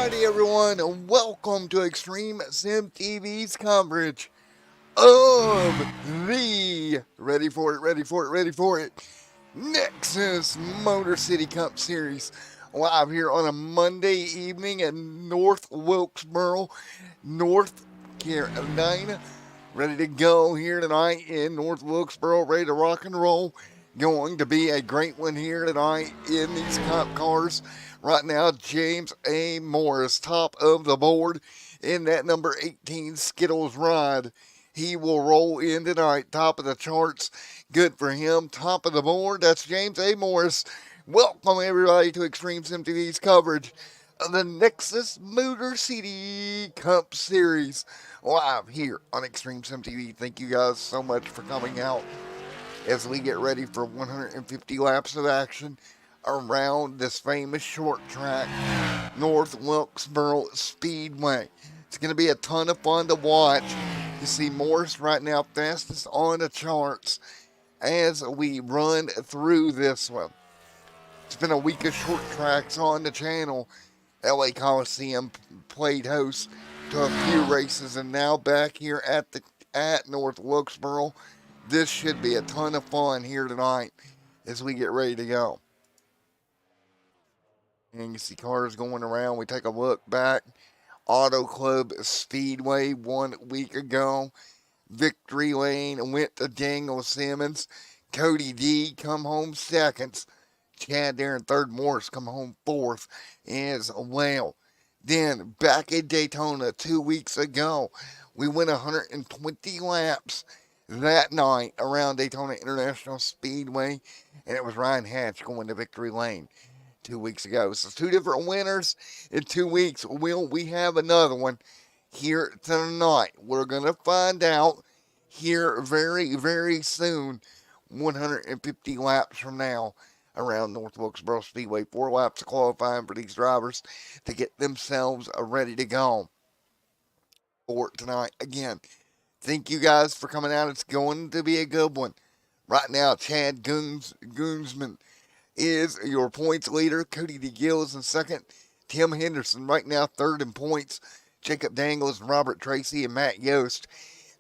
Alrighty, everyone, and welcome to Extreme Sim TV's coverage of the ready for it, Nexus Motor City Cup Series. Live here on a Monday evening in North Wilkesboro, North Carolina. Ready to go here tonight in North Wilkesboro, ready to rock and roll. Going to be a great one here tonight in these cop cars. Right now, James A. Morris, top of the board in that number 18 Skittles ride. He will roll in tonight, top of the charts. Good for him, top of the board. That's James A. Morris. Welcome, everybody, to Extreme Sim TV's coverage of the Nexus Motor City Cup Series live here on Extreme Sim TV. Thank you guys so much for coming out as we get ready for 150 laps of action around this famous short track, North Wilkesboro Speedway. It's going to be a ton of fun to watch. You see Morris right now fastest on the charts as we run through this one. It's been a week of short tracks on the channel. LA Coliseum played host to a few races, and now back here at North Wilkesboro. This should be a ton of fun here tonight as we get ready to go. And you see cars going around. We take a look back. Auto Club Speedway 1 week ago. Victory Lane went to Daniel Simmons. Cody D come home seconds. Chad there in third. Morris come home fourth as well. Then back at Daytona 2 weeks ago, we went 120 laps that night around Daytona International Speedway, and it was Ryan Hatch going to Victory Lane 2 weeks ago. So two different winners in 2 weeks. Will we have another one here tonight? We're going to find out here very, very soon, 150 laps from now around North Wilkesboro Speedway. 4 laps of qualifying for these drivers to get themselves ready to go for tonight. Again, thank you guys for coming out. It's going to be a good one. Right now, Chad Goonsman is your points leader. Cody DeGill is in second. Tim Henderson right now third in points. Jacob Dangles, Robert Tracy, and Matt Yost,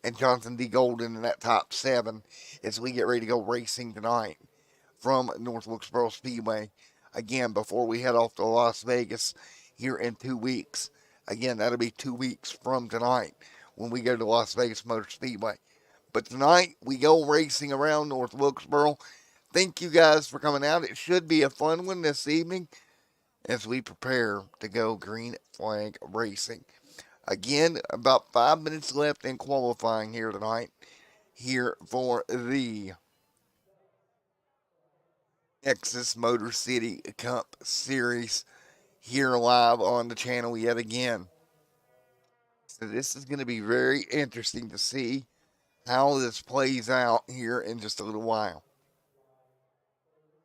and Jonathan D. Golden in that top 7 as we get ready to go racing tonight from North Wilkesboro Speedway. Again, before we head off to Las Vegas here in 2 weeks. Again, that'll be 2 weeks from tonight when we go to Las Vegas Motor Speedway. But tonight, we go racing around North Wilkesboro. Thank you guys for coming out. It should be a fun one this evening as we prepare to go green flag racing. Again, about 5 minutes left in qualifying here tonight, here for the Nexus Motor City Cup Series here live on the channel yet again. So this is going to be very interesting to see how this plays out here in just a little while.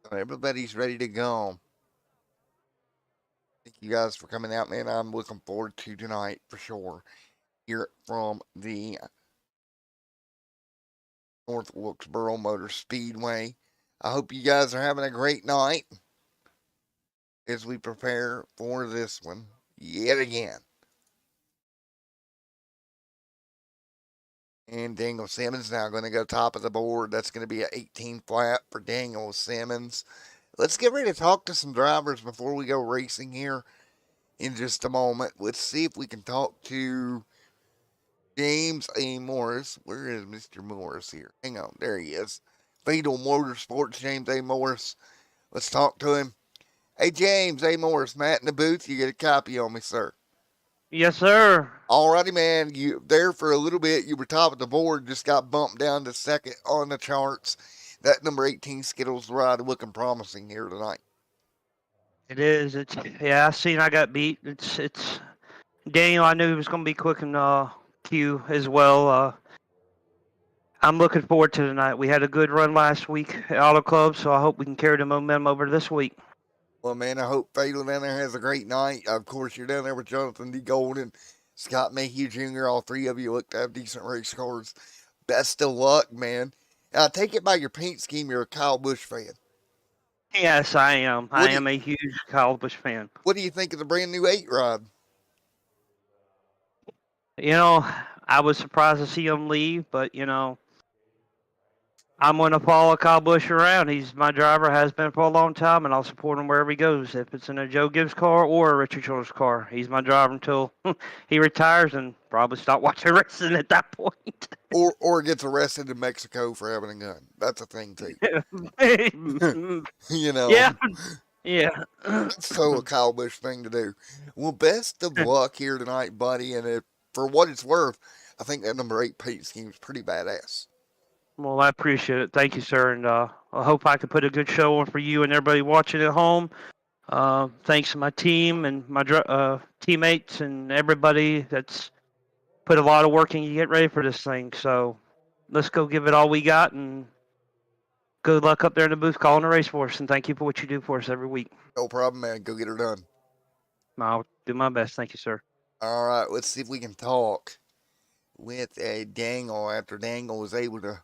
So everybody's ready to go. Thank you guys for coming out, man. I'm looking forward to tonight for sure here from the North Wilkesboro Motor Speedway. I hope you guys are having a great night as we prepare for this one yet again. And Daniel Simmons now going to go top of the board. That's going to be an 18 flat for Daniel Simmons. Let's get ready to talk to some drivers before we go racing here in just a moment. Let's see if we can talk to James A. Morris. Where is Mr. Morris here? Hang on. There he is. Fatal Motorsports, James A. Morris. Let's talk to him. Hey, James A. Morris, Matt in the booth. You get a copy on me, sir. Yes, sir. Alrighty, man. You there for a little bit. You were top of the board. Just got bumped down to second on the charts. That number 18 Skittles ride looking promising here tonight. It is. It's yeah. I seen I got beat. It's Daniel. I knew he was going to be quick in Q as well. I'm looking forward to tonight. We had a good run last week at Auto Club, so I hope we can carry the momentum over this week. Well, man, I hope Fatal down there has a great night. Of course, you're down there with Jonathan D. Golden, Scott Mayhew Jr. All three of you look to have decent race cars. Best of luck, man. And I take it by your paint scheme, you're a Kyle Busch fan. Yes, I am. What I do you, am a huge Kyle Busch fan. what do you think of the brand new 8 rod? You know, I was surprised to see him leave, but I'm going to follow Kyle Busch around. He's my driver, has been for a long time, and I'll support him wherever he goes. If it's in a Joe Gibbs car or a Richard Childress car, he's my driver until he retires, and probably stop watching racing at that point. Or gets arrested in Mexico for having a gun. That's a thing too. You know, Yeah, yeah. that's so a Kyle Busch thing to do. Well, best of luck here tonight, buddy. And for what it's worth, I think that number 8 paint scheme is pretty badass. Well, I appreciate it. Thank you, sir. And I hope I can put a good show on for you and everybody watching at home. Thanks to my team and my teammates and everybody that's put a lot of work in to get ready for this thing. So let's go give it all we got, and good luck up there in the booth calling the race for us. And thank you for what you do for us every week. No problem, man. Go get her done. I'll do my best. Thank you, sir. All right, let's see if we can talk with a Dangle after Dangle was able to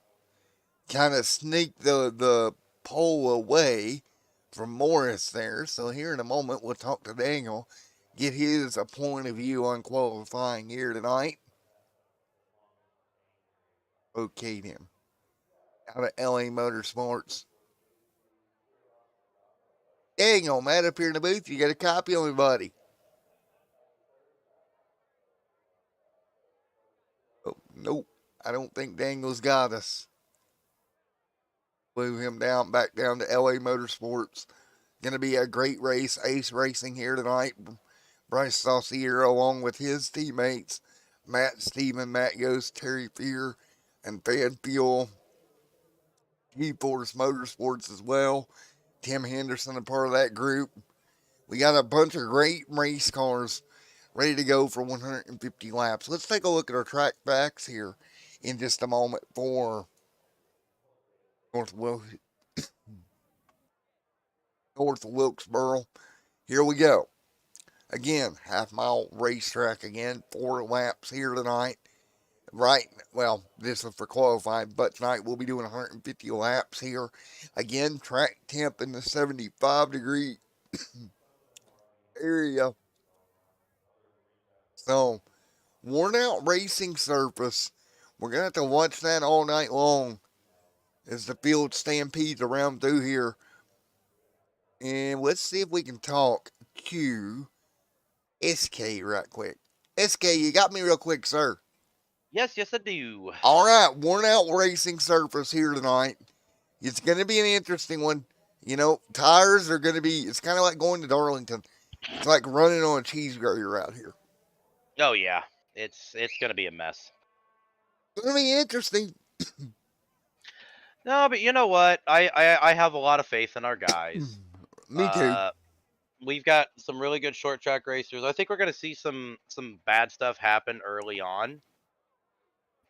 kind of sneak the pole away from Morris there. So here in a moment, we'll talk to Dangle, get his point of view on qualifying here tonight. Okay, him out of LA Motorsports. Dangle, Matt, up here in the booth. You got a copy on me, buddy? Oh, nope. I don't think Dangle's got us. Blew him down, back down to LA Motorsports. Going to be a great race. Ace Racing here tonight. Bryce Saucier along with his teammates. Matt Steven, Matt Yost, Terry Fear, and Fan Fuel. G-Force Motorsports as well. Tim Henderson, a part of that group. We got a bunch of great race cars ready to go for 150 laps. Let's take a look at our track facts here in just a moment for North Wilkesboro. Here we go. Again, half-mile racetrack again. 4 laps here tonight. Right, well, this is for qualifying, but tonight we'll be doing 150 laps here. Again, track temp in the 75-degree area. So, worn out racing surface. We're going to have to watch that all night long as the field stampedes around through here. And let's see if we can talk to SK right quick. SK, you got me real quick, sir. Yes, I do. All right, worn out racing surface here tonight. It's going to be an interesting one. You know, tires are going to be, it's kind of like going to Darlington. It's like running on a cheese grater out here. Oh yeah, it's gonna be a mess. It's going to be interesting. No, but you know what? I have a lot of faith in our guys. Me too. We've got some really good short track racers. I think we're gonna see some bad stuff happen early on,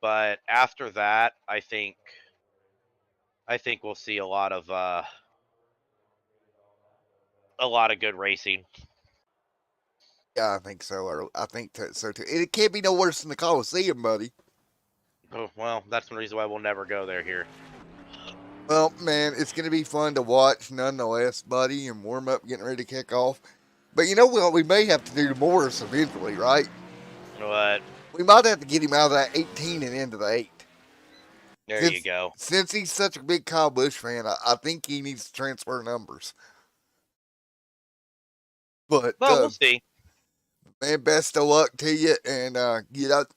but after that, I think we'll see a lot of good racing. Yeah, I think so. I think so too. It can't be no worse than the Coliseum, buddy. Oh, well, that's the reason why we'll never go there here. Well, man, it's going to be fun to watch nonetheless, buddy, and warm up, getting ready to kick off. But you know what we may have to do to Morris eventually, right? What? We might have to get him out of that 18 and into the 8. There you go. Since he's such a big Kyle Busch fan, I think he needs to transfer numbers. But, well, we'll see. Man, best of luck to you, and get out.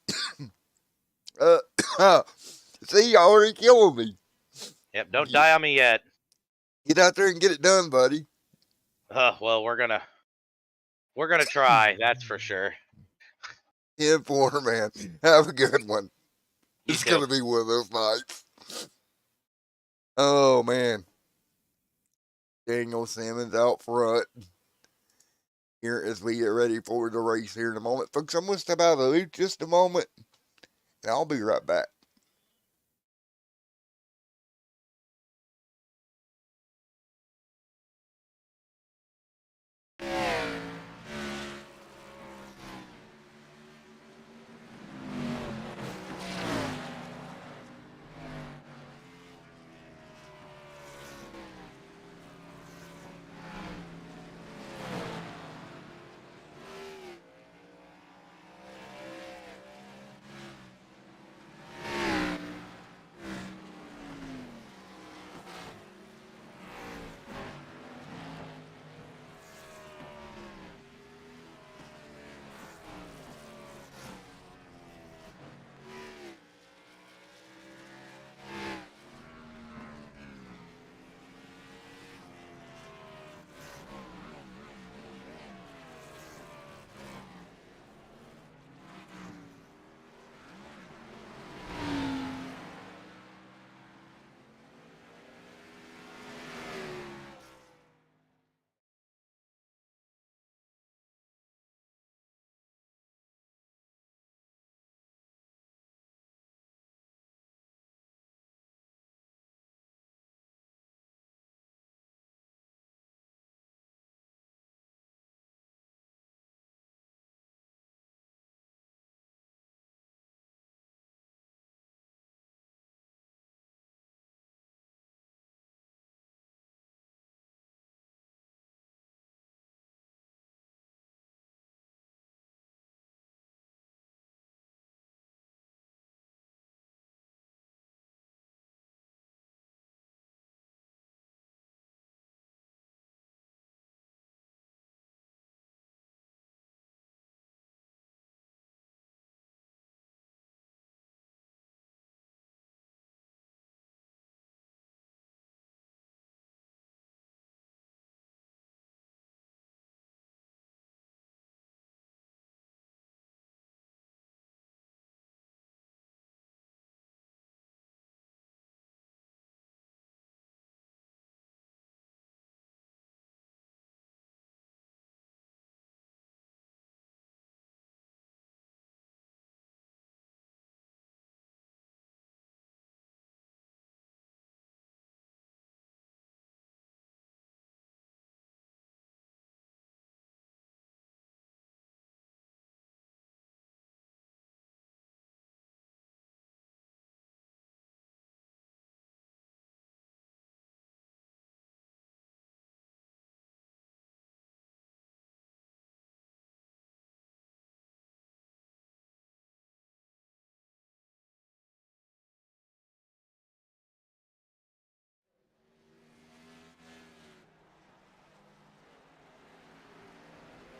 See, you already killing me. Yep, don't die on me yet. Get out there and get it done, buddy. Well, we're gonna try. That's for sure. 10-4, man. Have a good one. It's too. gonna be one of those nights. Oh man. Daniel Simmons out front. Here as we get ready for the race here in a moment. Folks, I'm gonna step out of the loop just a moment. And I'll be right back.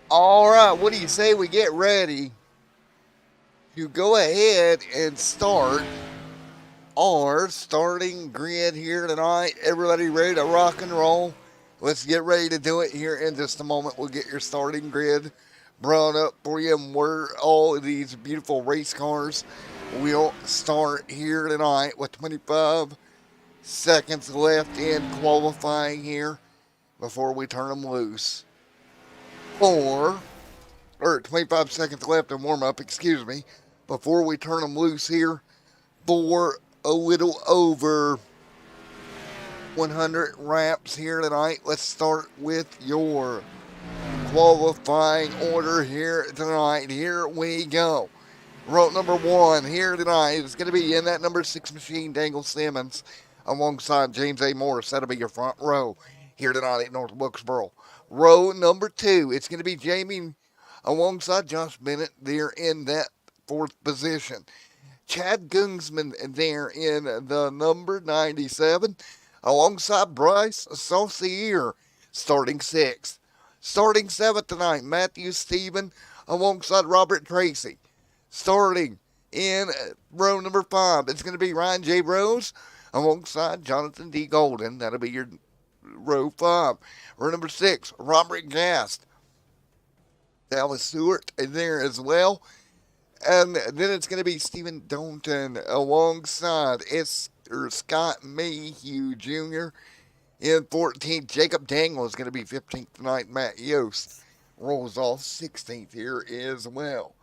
All right, what do you say we get ready to go ahead and start our starting grid here tonight? Everybody ready to rock and roll? Let's get ready to do it here in just a moment. We'll get your starting grid brought up for you, and where all of these beautiful race cars will start here tonight with 25 seconds left in qualifying here before we turn them loose. 25 seconds left in warm up, excuse me, before we turn them loose here for a little over 100 wraps here tonight. Let's start with your qualifying order here tonight. Here we go. Row number 1 here tonight is going to be in that number 6 machine, Daniel Simmons, alongside James A. Morris. That'll be your front row here tonight at North Wilkesboro. Row number 2, it's going to be Jamie alongside Josh Bennett there in that 4th position. Chad Gungsman there in the number 97, alongside Bryce Saucier, starting 6th. Starting 7th tonight, Matthew Stephen alongside Robert Tracy. Starting in row number 5, it's going to be Ryan J. Rose alongside Jonathan D. Golden. That'll be your row 5. Row number 6, Robert Gast. Dallas Stewart there as well. And then it's going to be Stephen Donton alongside Scott Mayhew Jr. in 14th. Jacob Dangle is going to be 15th tonight. Matt Yost rolls off 16th here as well.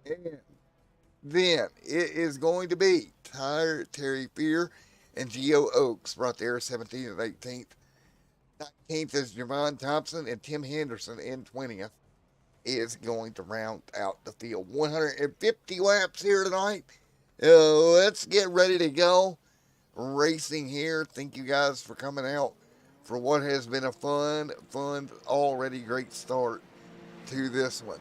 And then it is going to be Terry Fear and Geo Oaks right there, 17th and 18th. 19th is Javon Thompson, and Tim Henderson in 20th is going to round out the field. 150 laps here tonight. Let's get ready to go. Racing here. Thank you guys for coming out for what has been a fun, already great start to this one.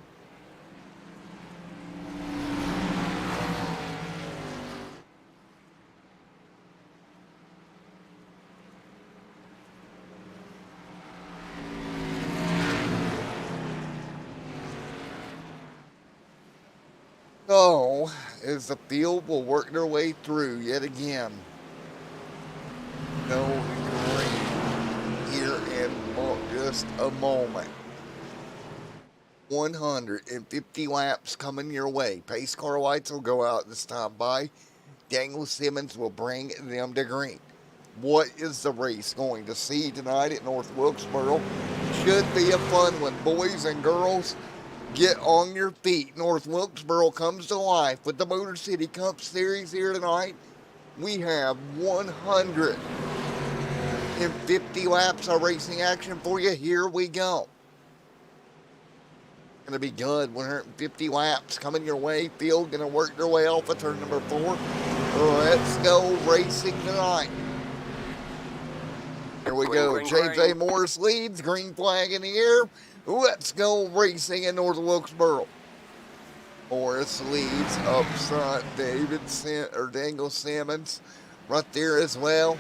So, as the field will work their way through yet again, no green here in just a moment. 150 laps coming your way. Pace car lights will go out this time by. Daniel Simmons will bring them to green. What is the race going to see tonight at North Wilkesboro? Should be a fun one, boys and girls. Get on your feet. North Wilkesboro comes to life with the Motor City Cup Series here tonight. We have 150 laps of racing action for you. Here we go. Going to be good. 150 laps coming your way. Field going to work their way off of turn number 4. Let's go racing tonight. Here we go. James A. Morris leads. Green flag in the air. Let's go racing in North Wilkesboro. Morris leads up front. Daniel Simmons right there as well.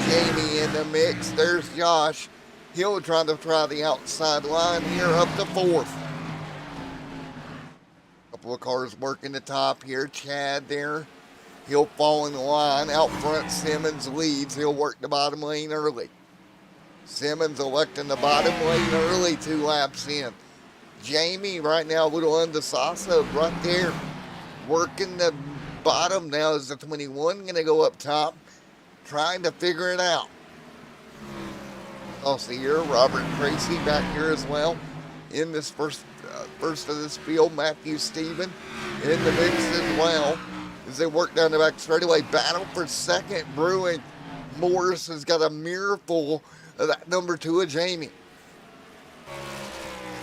Jamie in the mix. There's Josh. He'll try the outside line here up to 4th. Couple of cars working the top here. Chad there. He'll fall in the line. Out front, Simmons leads. He'll work the bottom lane early. Simmons electing the bottom lane early, 2 laps in. Jamie right now a little undecisive right there. Working the bottom now. Is the 21 going to go up top? Trying to figure it out. Also here, Robert Tracy back here as well. In this first of this field, Matthew Stephen in the mix as well. As they work down the back straightaway. Battle for second brewing. Morris has got a mirror full of that number 2 of Jamie.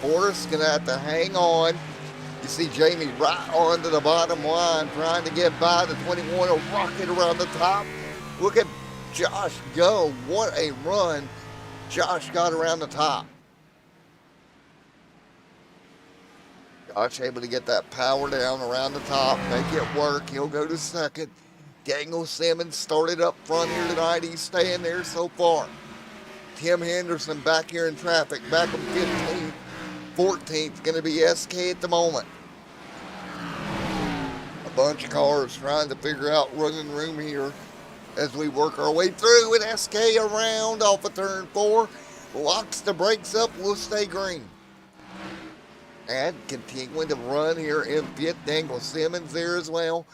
Morris going to have to hang on. You see Jamie right onto the bottom line trying to get by the 21, a rocket around the top. Look at Josh go. What a run Josh got around the top. Josh able to get that power down around the top, make it work. He'll go to second. Daniel Simmons started up front here tonight. He's staying there so far. Tim Henderson back here in traffic, back on 15th. 14th going to be SK at the moment. A bunch of cars trying to figure out running room here as we work our way through with SK around off of turn 4. Locks the brakes up, will stay green. And continuing to run here in 5th, Daniel Simmons there as well.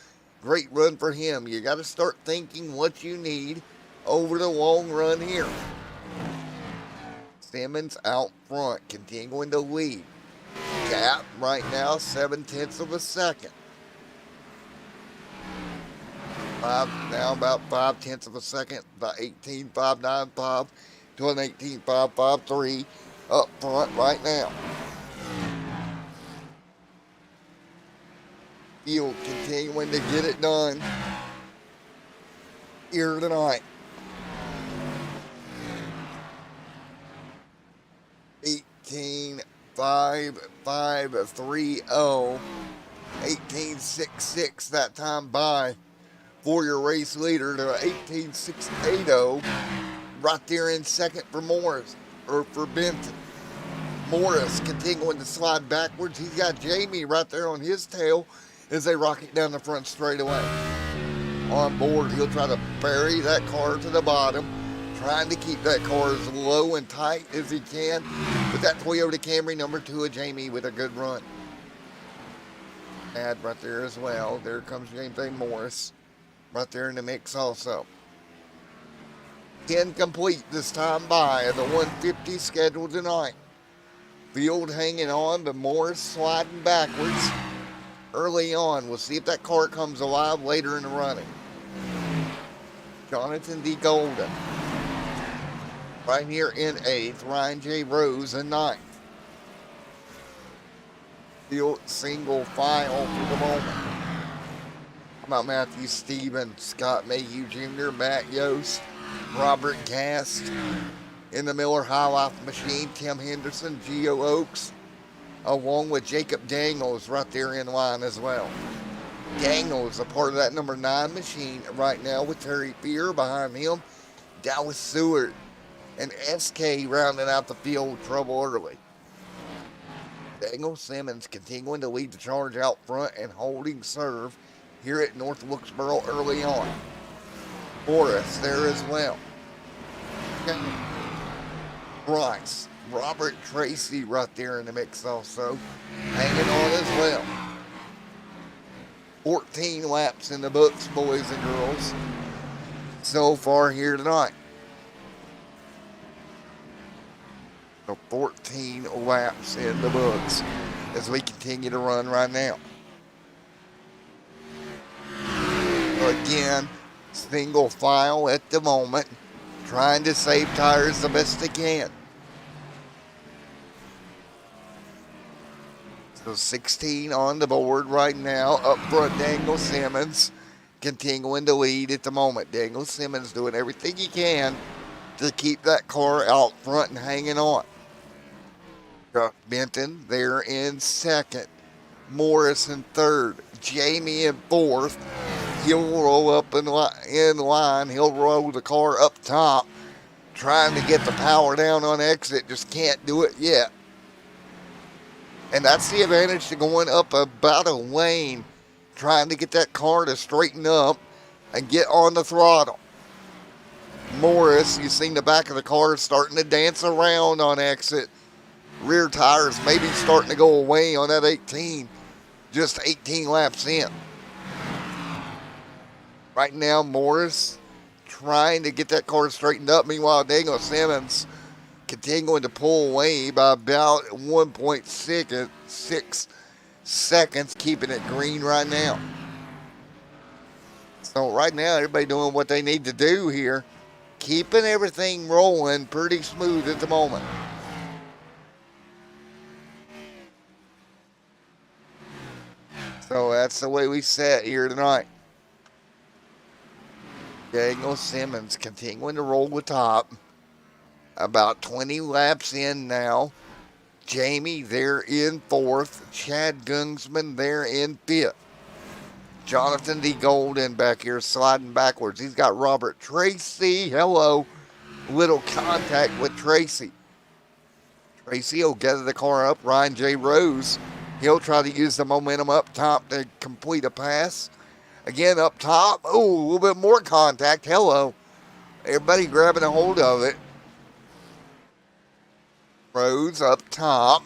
Great run for him. You got to start thinking what you need over the long run here. Simmons out front, continuing to lead. Gap right now, 7/10 of a second. Now about 5/10 of a second, about 18.595 to an 18.553 up front right now. Field continuing to get it done here tonight. 18.5530, 18.66 that time by for your race leader to 18.680 right there in second for Morris, or for Benton. Morris continuing to slide backwards. He's got Jamie right there on his tail as they rock it down the front straightaway. On board, he'll try to bury that car to the bottom, trying to keep that car as low and tight as he can. But that Toyota Camry number 2 of Jamie with a good run. Add right there as well. There comes James A. Morris right there in the mix also. 10 complete this time by the 150 scheduled tonight. Field hanging on, but Morris sliding backwards early on. We'll see if that car comes alive later in the running. Jonathan D. Golden right here in 8th. Ryan J. Rose in 9th. Field single file for the moment. How about Matthew Stevens, Scott Mayhew Jr., Matt Yost, Robert Gast in the Miller High Life Machine, Tim Henderson, Geo Oaks, along with Jacob Daniels right there in line as well. Daniels a part of that number 9 machine right now with Terry Fear behind him. Dallas Seward and SK rounding out the field trouble early. Daniel Simmons continuing to lead the charge out front and holding serve here at North Wilkesboro early on. Morris there as well. Bryce, Robert Tracy right there in the mix also, hanging on as well. 14 laps in the books, boys and girls, so far here tonight. So 14 laps in the books as we continue to run right now. Again, single file at the moment, trying to save tires the best they can. So 16 on the board right now. Up front, Daniel Simmons continuing to lead at the moment. Daniel Simmons doing everything he can to keep that car out front and hanging on. Chuck Benton there in 2nd. Morris in 3rd. Jamie in 4th. He'll roll up in line. He'll roll the car up top, trying to get the power down on exit. Just can't do it yet. And that's the advantage to going up about a lane, trying to get that car to straighten up and get on the throttle. Morris, you've seen the back of the car starting to dance around on exit. Rear tires maybe starting to go away on that 18, just 18 laps in. Right now, Morris trying to get that car straightened up. Meanwhile, Daniel Simmons continuing to pull away by about 1.6 seconds, keeping it green right now. So right now, everybody doing what they need to do here, keeping everything rolling pretty smooth at the moment. So that's the way we set here tonight. Daniel Simmons continuing to roll the top. About 20 laps in now. Jamie there in 4th. Chad Gungsman there in 5th. Jonathan D. Golden back here sliding backwards. He's got Robert Tracy. Hello. Little contact with Tracy. Tracy will gather the car up. Ryan J. Rose, he'll try to use the momentum up top to complete a pass. Again, up top. Oh, a little bit more contact. Hello. Everybody grabbing a hold of it. Rose up top,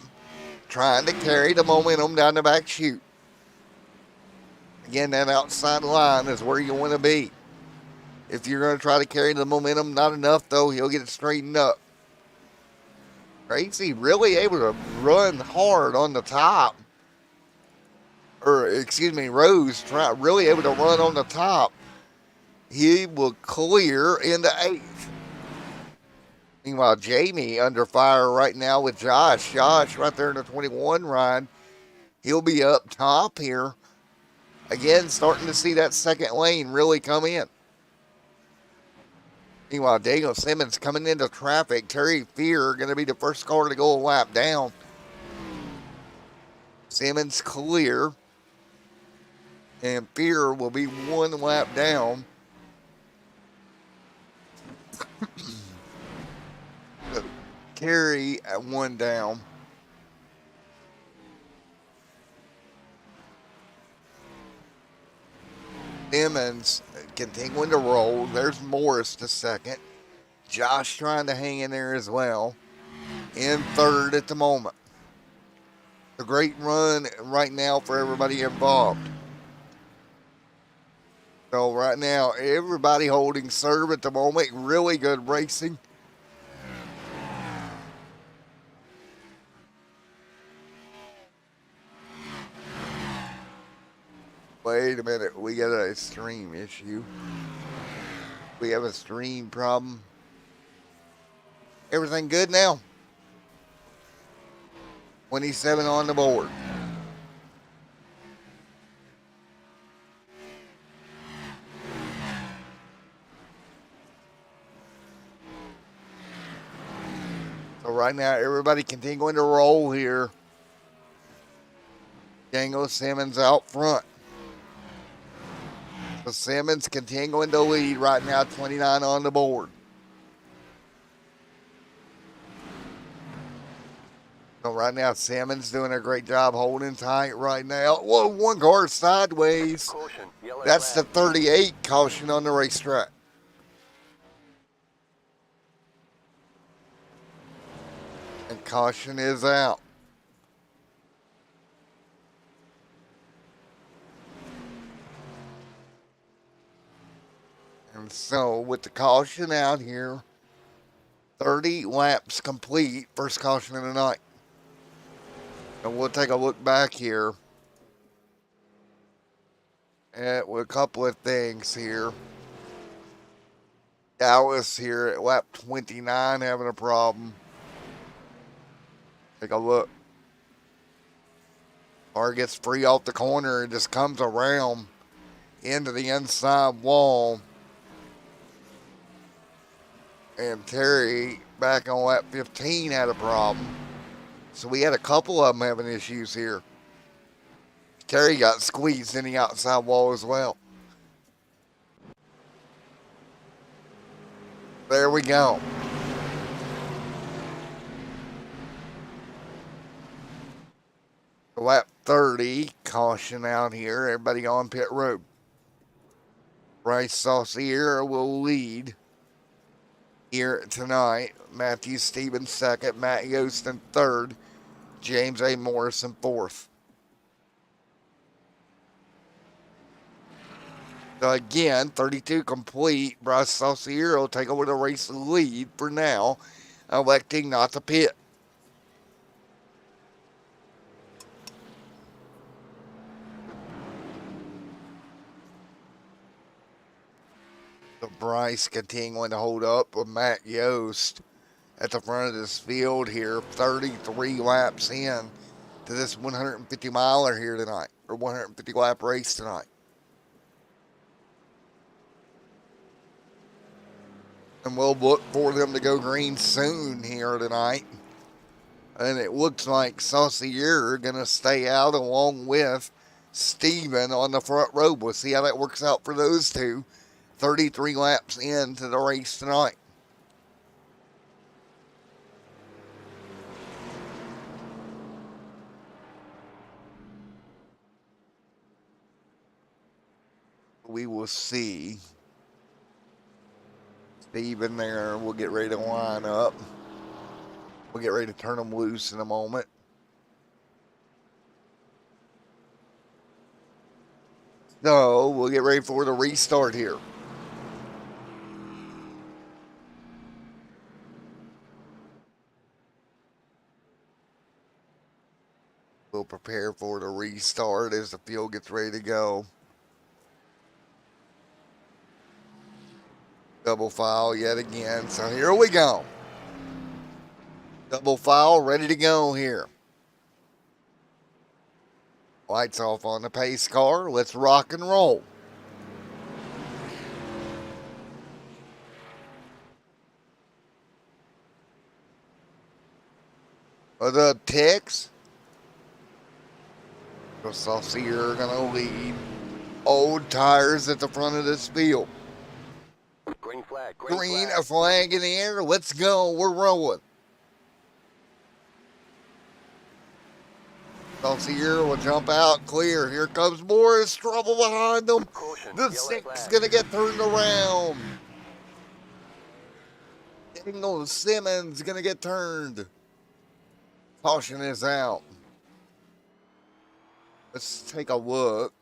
trying to carry the momentum down the back chute. Again, that outside line is where you want to be. If you're going to try to carry the momentum, not enough, though, he'll get it straightened up. Tracy really able to run hard on the top. Rose really able to run on the top. He will clear into 8th. Meanwhile, Jamie under fire right now with Josh. Josh right there in the 21 ride. He'll be up top here. Again, starting to see that second lane really come in. Meanwhile, Daniel Simmons coming into traffic. Terry Fear going to be the first car to go a lap down. Simmons clear. And Fear will be 1 lap down. Terry at 1 down. Simmons continuing to roll. There's Morris to second. Josh trying to hang in there as well. In 3rd at the moment. A great run right now for everybody involved. So right now, everybody holding serve at the moment. Really good racing. Wait a minute, we got a stream issue. We have a stream problem. Everything good now? 27 on the board. So right now, everybody continuing to roll here. Django Simmons out front. So Simmons continuing to lead right now, 29 on the board. So right now, Simmons doing a great job holding tight right now. Whoa, 1 car sideways. That's the 38 caution on the racetrack. And caution is out. And so with the caution out here, 30 laps complete, first caution of the night. And we'll take a look back here at a couple of things here. Dallas here at lap 29 having a problem. Take a look. Car gets free off the corner and just comes around into the inside wall. And Terry back on lap 15 had a problem. So we had a couple of them having issues here. Terry got squeezed in the outside wall as well. There we go. Lap 30, caution out here. Everybody on pit road. Bryce Saucier will lead here tonight. Matthew Stevens second, Matt Yost in 3rd, James A. Morris in 4th. So again, 32 complete. Bryce Saucier will take over the race lead for now, electing not to pit. So Bryce continuing to hold up with Matt Yost at the front of this field here, 33 laps in to this 150 miler here tonight, or 150 lap race tonight. And we'll look for them to go green soon here tonight. And it looks like Saucier going to stay out along with Steven on the front row. We'll see how that works out for those two. 33 laps into the race tonight. we will see. Steve in there. We'll get ready to line up. We'll get ready to turn them loose in a moment. So we'll get ready for the restart here. We'll prepare for the restart as the field gets ready to go. Double file yet again. So here we go. Double file ready to go here. Lights off on the pace car. Let's rock and roll. What's up, Tex? Saucier gonna lead. Old tires at the front of this field. Green flag. Green, a flag in the air. Let's go. We're rolling. Saucier will jump out clear. Here comes Morris. Trouble behind them. Caution, The yellow 6 flag. gonna get turned around. Dingle Simmons gonna get turned. Caution is out. Let's take a look.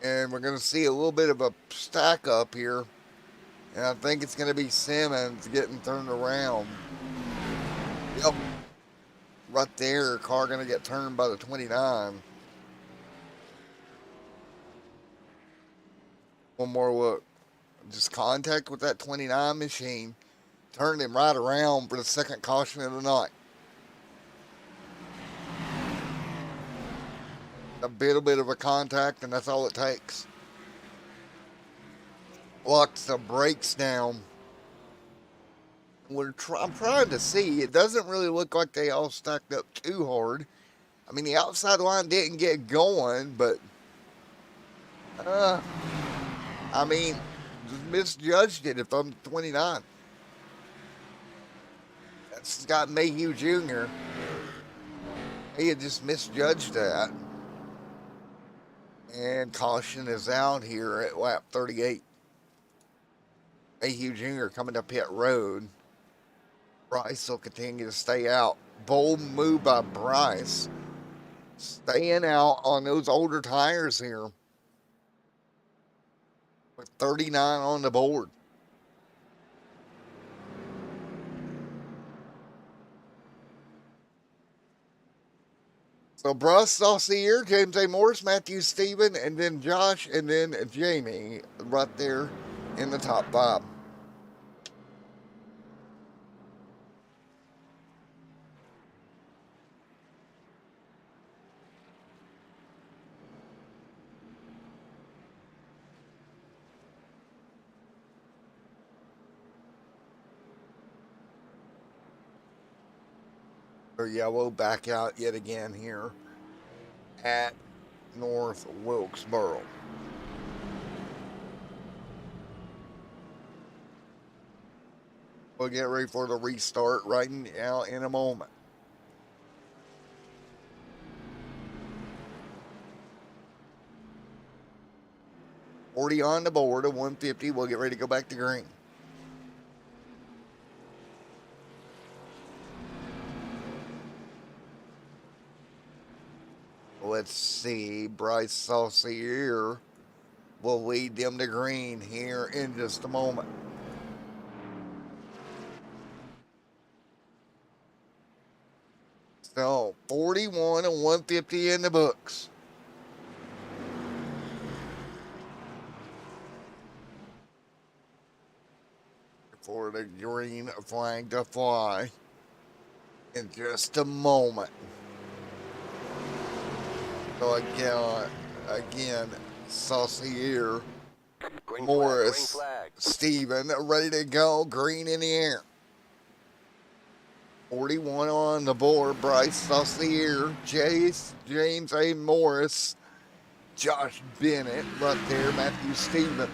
And we're going to see a little bit of a stack up here. And I think it's going to be Simmons getting turned around. Yep. Right there, car going to get turned by the 29. One more look. Just contact with that 29 machine. Turned him right around for the second caution of the night. A bit of a contact, and that's all it takes. Locks the brakes down. I'm trying to see. It doesn't really look like they all stacked up too hard. I mean, the outside line didn't get going, but I mean, just misjudged it if I'm 29. That's got Mayhew Jr. He had just misjudged that. And caution is out here at lap 38. Mayhew Jr. coming to pit road. Bryce will continue to stay out. Bold move by Bryce. Staying out on those older tires here. With 39 on the board. So Bruce Saucier, James A. Morris, Matthew Stephen, and then Josh, and then Jamie right there in the top 5. Yellow back out yet again here at North Wilkesboro. We'll get ready for the restart right now in a moment. $40 on the board, a 150. We'll get ready to go back to green. Let's see, Bryce Saucier will lead them to green here in just a moment. So, 41 and 150 in the books. For the green flag to fly in just a moment. So again, Saucier, Morris, Stephen, ready to go, green in the air. 41 on the board, Bryce Saucier, James A. Morris, Josh Bennett, right there, Matthew Stephen,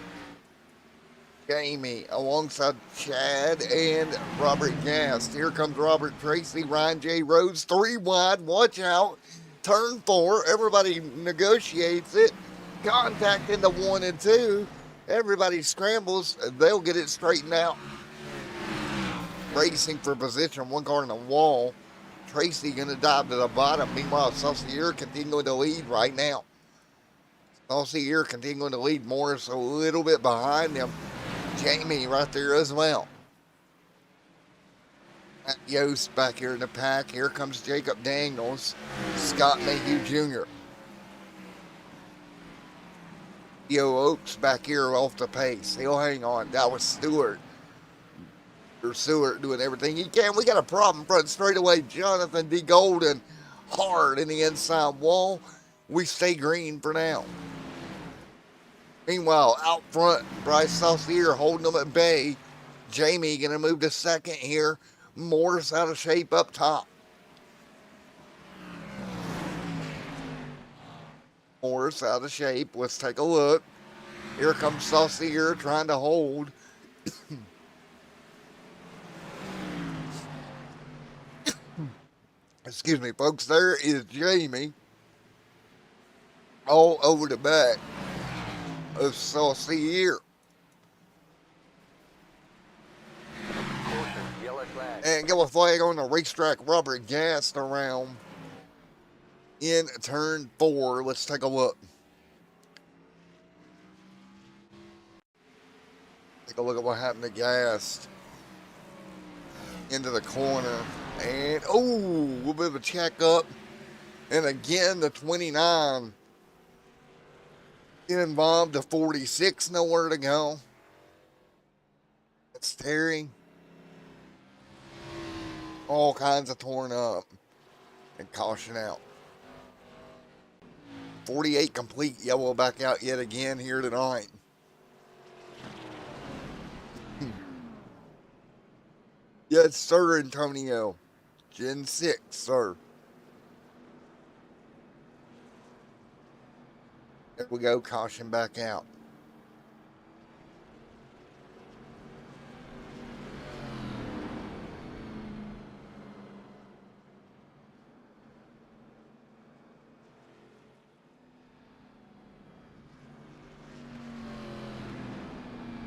Jamie, alongside Chad and Robert Gast. Here comes Robert Tracy, Ryan J. Rhodes, 3 wide, watch out. Turn 4, everybody negotiates it. contact in the 1 and 2. Everybody scrambles. They'll get it straightened out. Racing for position. One car in the wall. Tracy going to dive to the bottom. Meanwhile, Saucier continuing to lead right now. Saucier continuing to lead. Morris a little bit behind them. Jamie right there as well. Matt Yost back here in the pack. Here comes Jacob Daniels. Scott Mayhew Jr. Theo Oaks back here off the pace. He'll hang on. That was Stewart. Stewart doing everything he can. We got a problem front straightaway. Jonathan D. Golden hard in the inside wall. We stay green for now. Meanwhile, out front, Bryce Saucier holding them at bay. Jamie going to move to second here. Morris out of shape up top. Morris out of shape. Let's take a look. Here comes Saucier trying to hold. Excuse me, folks. There is Jamie all over the back of Saucier. Yellow flag. And yellow flag on the racetrack. Robert gassed around in turn 4. Let's take a look. Take a look at what happened to Gast. Into the corner. And, oh, a little bit of a check up. And again, the 29. Get involved. The 46, nowhere to go. It's Terry. All kinds of torn up. And caution out. 48 complete. Yellow back out yet again here tonight. Yes, sir, Antonio. Gen 6, sir. There we go. Caution back out.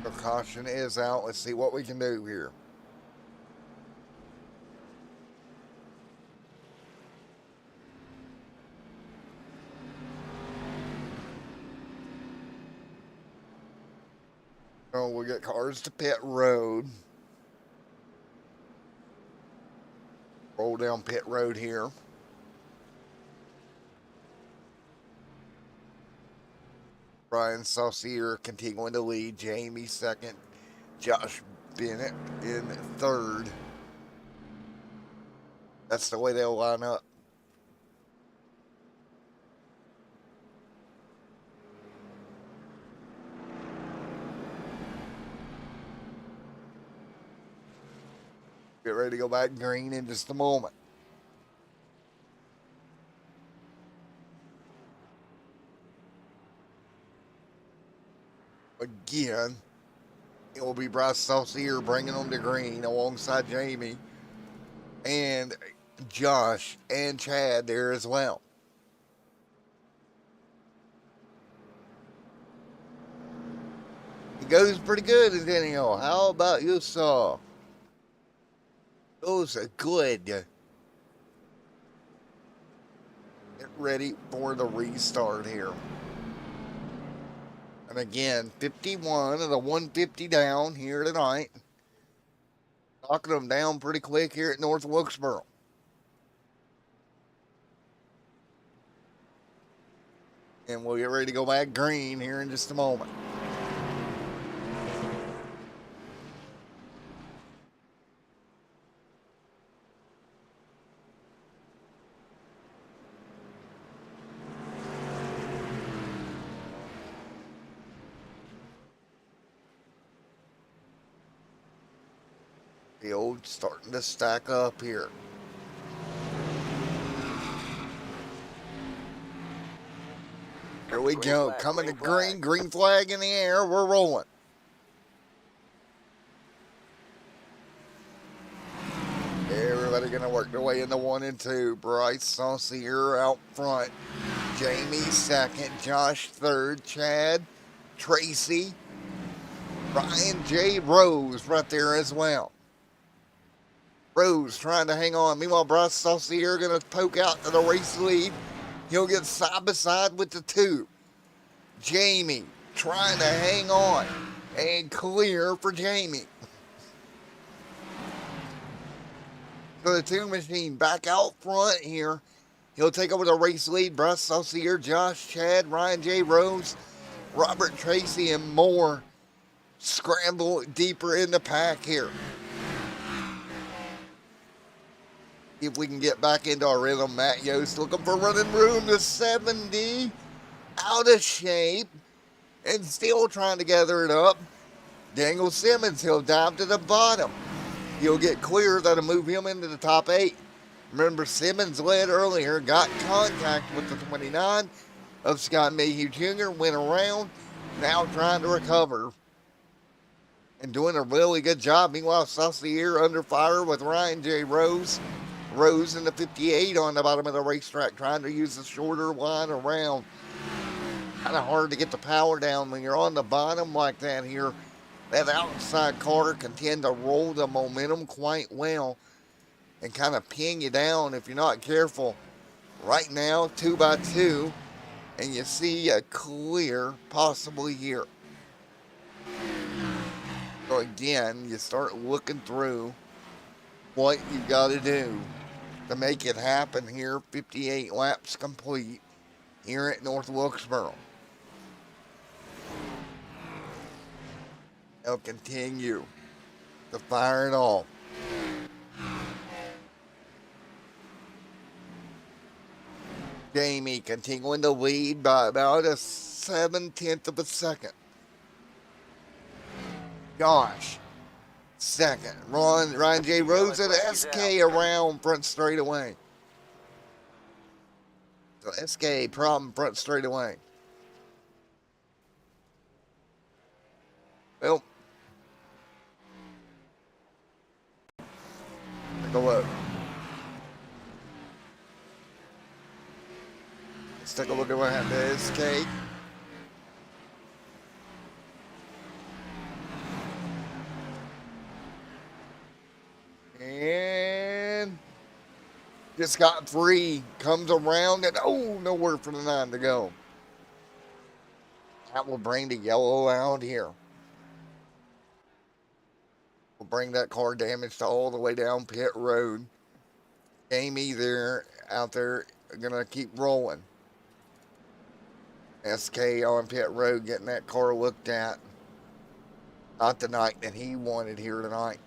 The caution is out. Let's see what we can do here. So we'll get cars to pit road. Roll down pit road here. Brian Saucier continuing to lead. Jamie second. Josh Bennett in third. That's the way they'll line up. Get ready to go back green in just a moment. Again, it will be Bryce Saucier bringing them to green alongside Jamie and Josh and Chad there as well. He goes pretty good, Daniel. How about you, sir? Those are good. Get ready for the restart here. And again, 51 of the 150 down here tonight. Knocking them down pretty quick here at North Wilkesboro. And we'll get ready to go back green here in just a moment. The old starting to stack up here. Here we go. Coming to green. Green flag in the air. We're rolling. Everybody going to work their way into 1 and 2. Bryce Saucier out front. Jamie second, Josh third, Chad, Tracy, Ryan J. Rose right there as well. Rose trying to hang on. Meanwhile, Bryce Saucier going to poke out to the race lead. He'll get side by side with the 2. Jamie trying to hang on and clear for Jamie. So the 2 machine back out front here. He'll take over the race lead. Bryce Saucier, Josh, Chad, Ryan J. Rose, Robert Tracy, and more scramble deeper in the pack here. If we can get back into our rhythm, Matt Yost looking for running room to 70. Out of shape and still trying to gather it up. Daniel Simmons, he'll dive to the bottom. He'll get clear. That'll move him into the top 8. Remember, Simmons led earlier, got contact with the 29 of Scott Mayhew Jr., went around, now trying to recover and doing a really good job. Meanwhile, Saucier under fire with Ryan J. Rose. Rose in the 58 on the bottom of the racetrack, trying to use the shorter line around. Kind of hard to get the power down when you're on the bottom like that here. That outside car can tend to roll the momentum quite well and kind of pin you down if you're not careful. Right now, 2 by 2, and you see a clear possibly here. So again, you start looking through what you got to do to make it happen here. 58 laps complete here at North Wilkesboro. They'll continue to fire it off. Jamie continuing to lead by about a 7/10 of a second. Josh, second. Ryan J. Rose at SK around front straightaway. So SK problem front straightaway. Well, take a look. Let's take a look at what happened to SK. And just got free. Comes around and nowhere for the 9 to go. That will bring the yellow out here. Will bring that car damage to all the way down pit road. Jamie out there gonna keep rolling. SK on pit road getting that car looked at. Not the night that he wanted here tonight.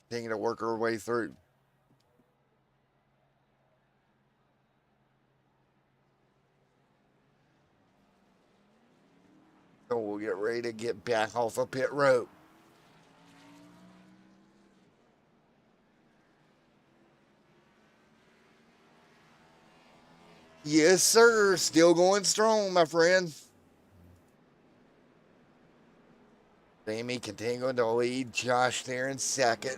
Continue to work her way through. So we'll get ready to get back off of pit road. Yes, sir. Still going strong, my friend. Jamie continuing to lead. Josh there in second.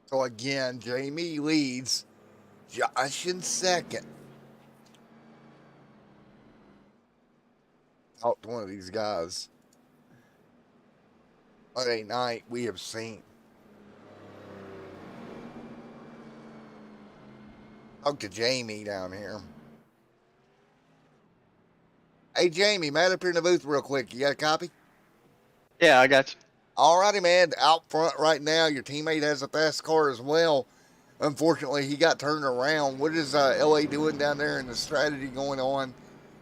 So again, Jamie leads. Josh in second. Talk to one of these guys. Monday night we have seen. Talk to Jamie down here. Hey Jamie, Matt up here in the booth real quick. You got a copy? Yeah, I got you. Alrighty, man. Out front right now, your teammate has a fast car as well. Unfortunately, he got turned around. What is LA doing down there and the strategy going on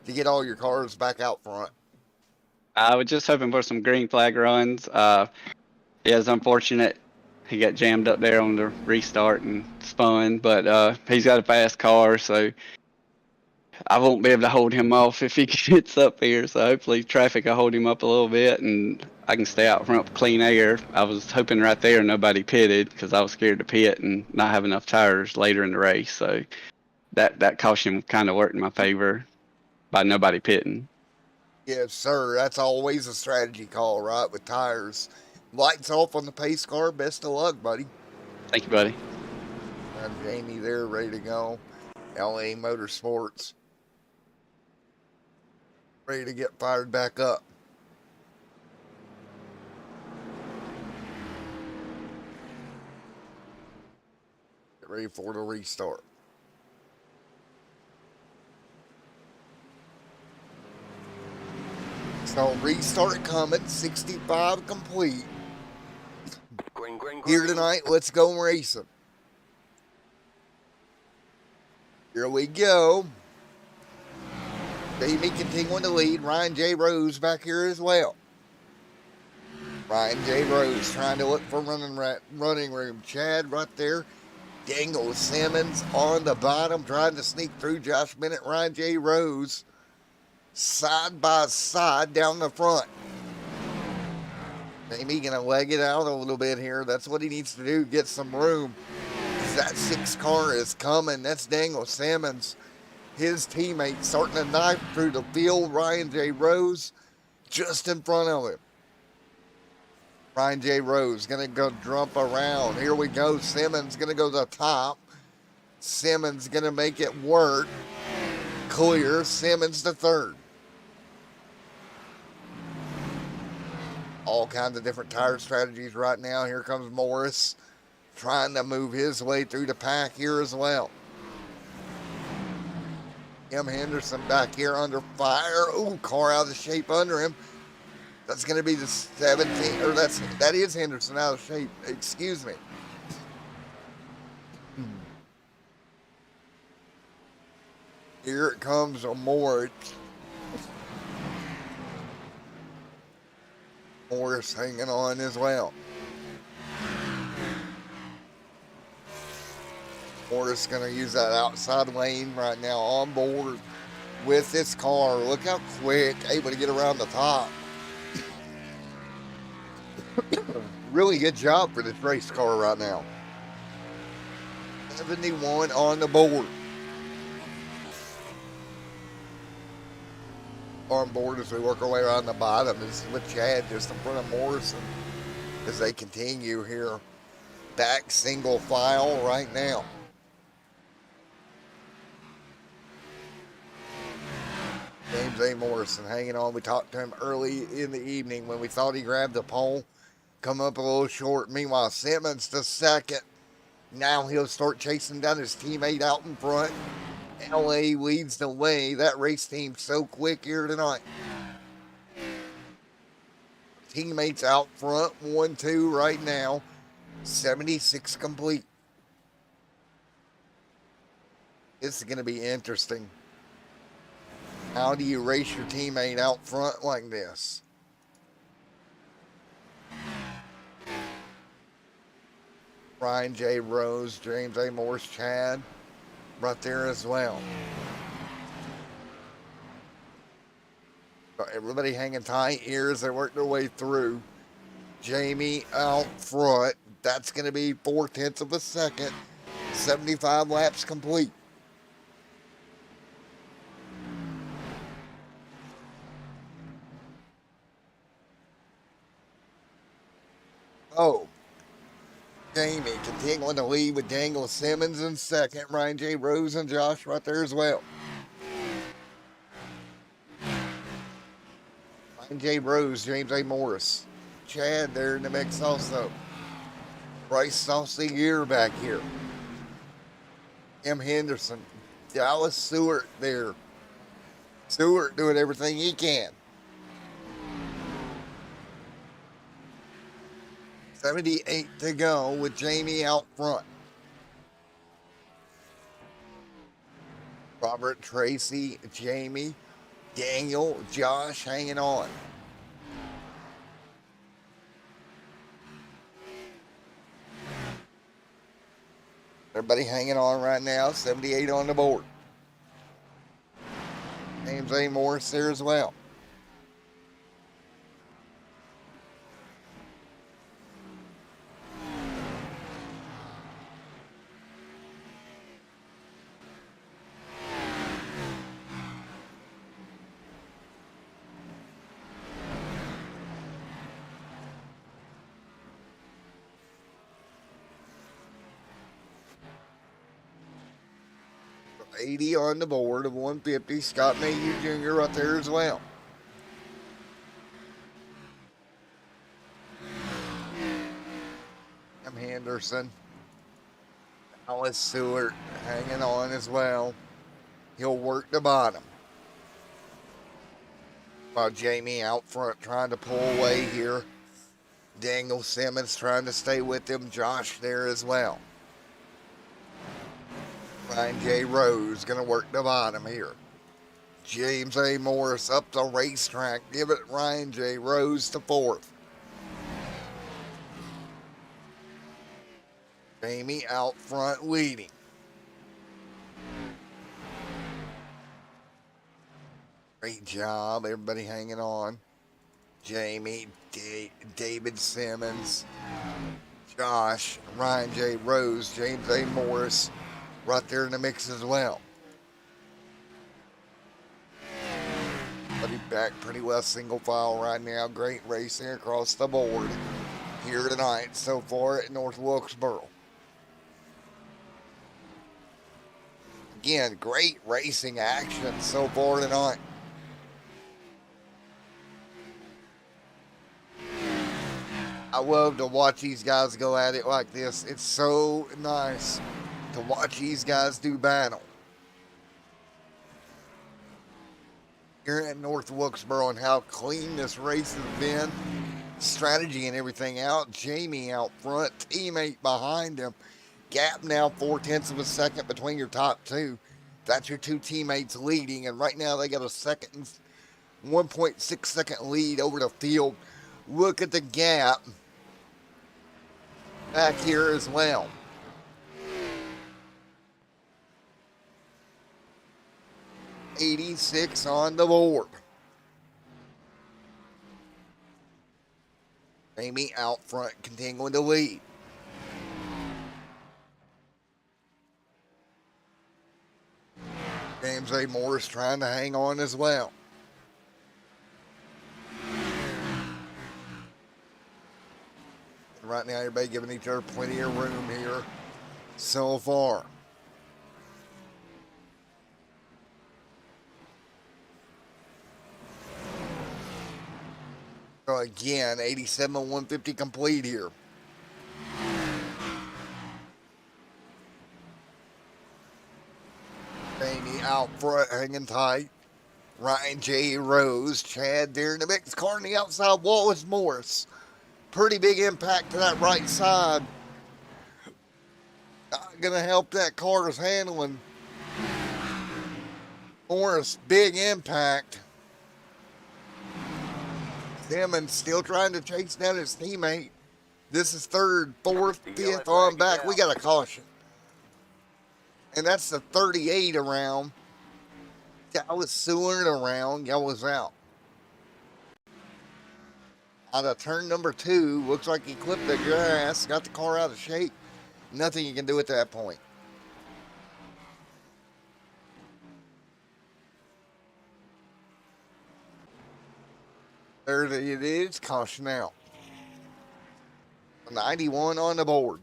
to get all your cars back out front? I was just hoping for some green flag runs. It was unfortunate he got jammed up there on the restart and spun, but he's got a fast car, so I won't be able to hold him off if he gets up here. So hopefully traffic will hold him up a little bit and I can stay out front with clean air. I was hoping right there nobody pitted because I was scared to pit and not have enough tires later in the race. So that caution kind of worked in my favor by nobody pitting. Yes, sir. That's always a strategy call, right? With tires. Lights off on the pace car. Best of luck, buddy. Thank you, buddy. Jamie there, ready to go. LA Motorsports. Ready to get fired back up. Get ready for the restart. So restart coming, 65 complete. Green, green, green. Here tonight, let's go racing. Here we go. Jamie continuing to lead. Ryan J. Rose back here as well. Ryan J. Rose trying to look for running room. Chad right there. Dangle Simmons on the bottom trying to sneak through. Josh Bennett, Ryan J. Rose side by side down the front. Jamie gonna leg it out a little bit here. That's what he needs to do, get some room. That 6 car is coming. That's Dangle Simmons. His teammate starting to knife through the field. Ryan J. Rose just in front of him. Ryan J. Rose gonna go jump around. Here we go. Simmons gonna go to the top. Simmons gonna make it work. Clear. Simmons to third. All kinds of different tire strategies right now. Here comes Morris trying to move his way through the pack here as well. M. Henderson back here under fire. Ooh, car out of shape under him. That's going to be the 17, or that is Henderson out of shape. Excuse me. Here it comes a Morris. Morris hanging on as well. Morris going to use that outside lane right now on board with this car. Look how quick, able to get around the top. Really good job for this race car right now. 71 on the board. On board as we work our way around the bottom. This is with Chad just in front of Morrison as they continue here. Back single file right now. James A. Morrison hanging on. We talked to him early in the evening when we thought he grabbed the pole. Come up a little short. Meanwhile, Simmons to second. Now he'll start chasing down his teammate out in front. LA leads the way. That race team's so quick here tonight. Teammates out front, 1-2 right now. 76 complete. This is going to be interesting. How do you race your teammate out front like this? Ryan J. Rose, James A. Morris, Chad, right there as well. Everybody hanging tight here as they work their way through. Jamie out front. That's going to be 4/10 of a second. 75 laps complete. Oh, Jamie continuing to lead with Dangle Simmons in second. Ryan J. Rose and Josh right there as well. Ryan J. Rose, James A. Morris. Chad there in the mix also. Bryce Saucy Gear back here. M. Henderson. Dallas Stewart there. Stewart doing everything he can. 78 to go with Jamie out front. Robert, Tracy, Jamie, Daniel, Josh hanging on. Everybody hanging on right now. 78 on the board. James A. Morris there as well. 80 on the board of 150. Scott Mayhew Jr. right there as well. Tim Henderson. Alice Stewart hanging on as well. He'll work the bottom. While Jamie out front trying to pull away here. Daniel Simmons trying to stay with him. Josh there as well. Ryan J. Rose going to work the bottom here. James A. Morris up the racetrack. Give it Ryan J. Rose to fourth. Jamie out front leading. Great job. Everybody hanging on. Jamie, David Simmons, Josh, Ryan J. Rose, James A. Morris right there in the mix as well. Buddy back pretty well single file right now. Great racing across the board here tonight so far at North Wilkesboro. Again, great racing action so far tonight. I love to watch these guys go at it like this. It's so nice to watch these guys do battle. Here at North Wilkesboro and how clean this race has been. Strategy and everything out. Jamie out front, teammate behind him. Gap now 0.4 of a second between your top two. That's your two teammates leading, and right now they got a 1.6 second lead over the field. Look at the gap back here as well. $86 on the board. Jamie out front continuing to lead. James A. Morris trying to hang on as well. Right now, everybody giving each other plenty of room here so far. So again, 87 150 complete here. Jamie out front, hanging tight. Ryan J. Rose, Chad there in the mix. Car on the outside wall is Morris. Pretty big impact to that right side. Not going to help that car's handling. Morris, big impact. Simmons still trying to chase down his teammate. This is third, fourth, fifth on back. We got a caution. And that's the 38 around. Dallas Seward around. Goes out. Out of turn number 2, looks like he clipped the grass, got the car out of shape. Nothing you can do at that point. There it is, caution out. 91 on the board.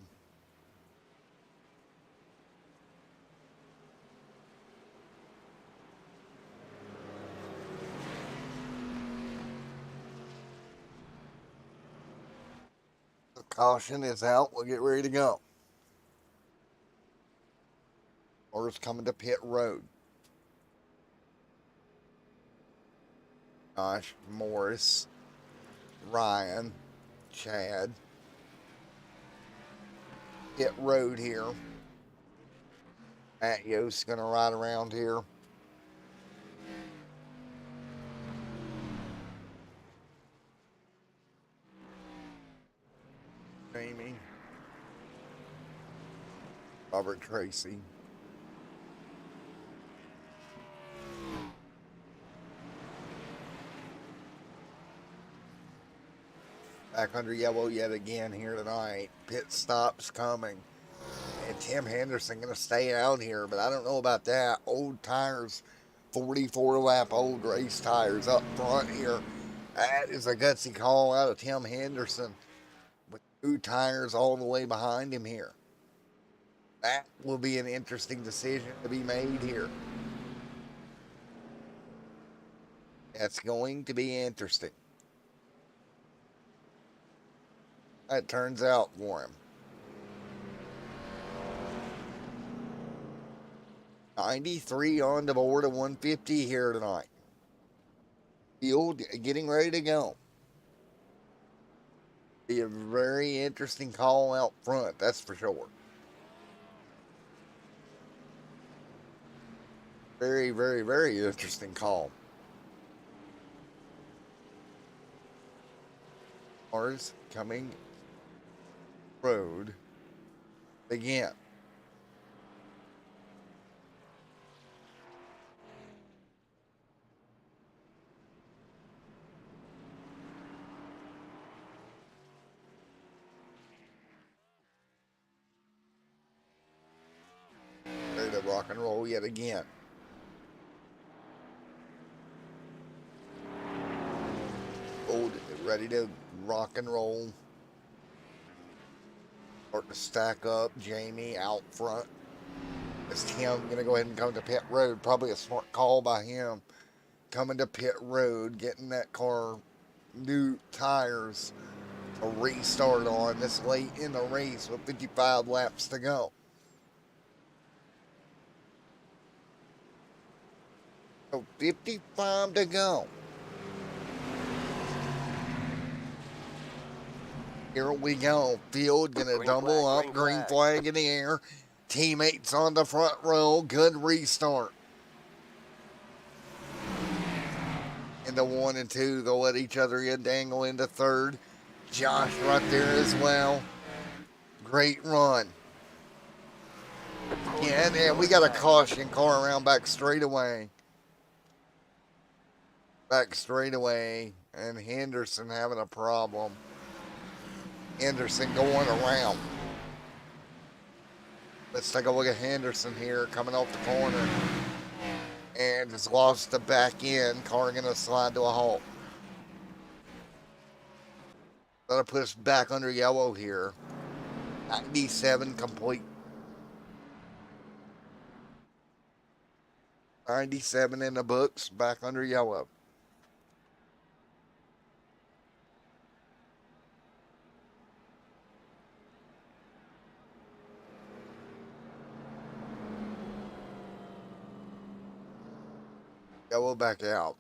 Caution is out. We'll get ready to go. Orders coming to pit road. Josh, Morris, Ryan, Chad. Pit road here. Matt Yost going to ride around here. Jamie, Robert Tracy, back under yellow yet again here tonight. Pit stops coming, and Tim Henderson going to stay out here, but I don't know about that. Old tires, 44 lap old race tires up front here. That is a gutsy call out of Tim Henderson. With 2 tires all the way behind him here. That will be an interesting decision to be made here. That's going to be interesting. That turns out for him. 93 on the board of 150 here tonight. Field getting ready to go. Be a very interesting call out front, that's for sure. Very, very, very interesting call. Cars coming road again. Ready to rock and roll yet again. Old, ready to rock and roll. Starting to stack up. Jamie out front. It's Tim going to go ahead and come to pit road. Probably a smart call by him. Coming to pit road, getting that car new tires to restart on this late in the race with 55 laps to go. So 55 to go. Here we go. Field gonna double up. Green flag in the air. Teammates on the front row. Good restart. Into 1 and 2. They'll let each other in. Dangle into third. Josh right there as well. Great run. Yeah, and we got a caution car around back straightaway. Back straightaway. And Henderson having a problem. Henderson going around. Let's take a look at Henderson here coming off the corner. And has lost the back end. Car going to slide to a halt. That'll put us back under yellow here. 97 complete. 97 in the books, back under yellow. Yellow back out.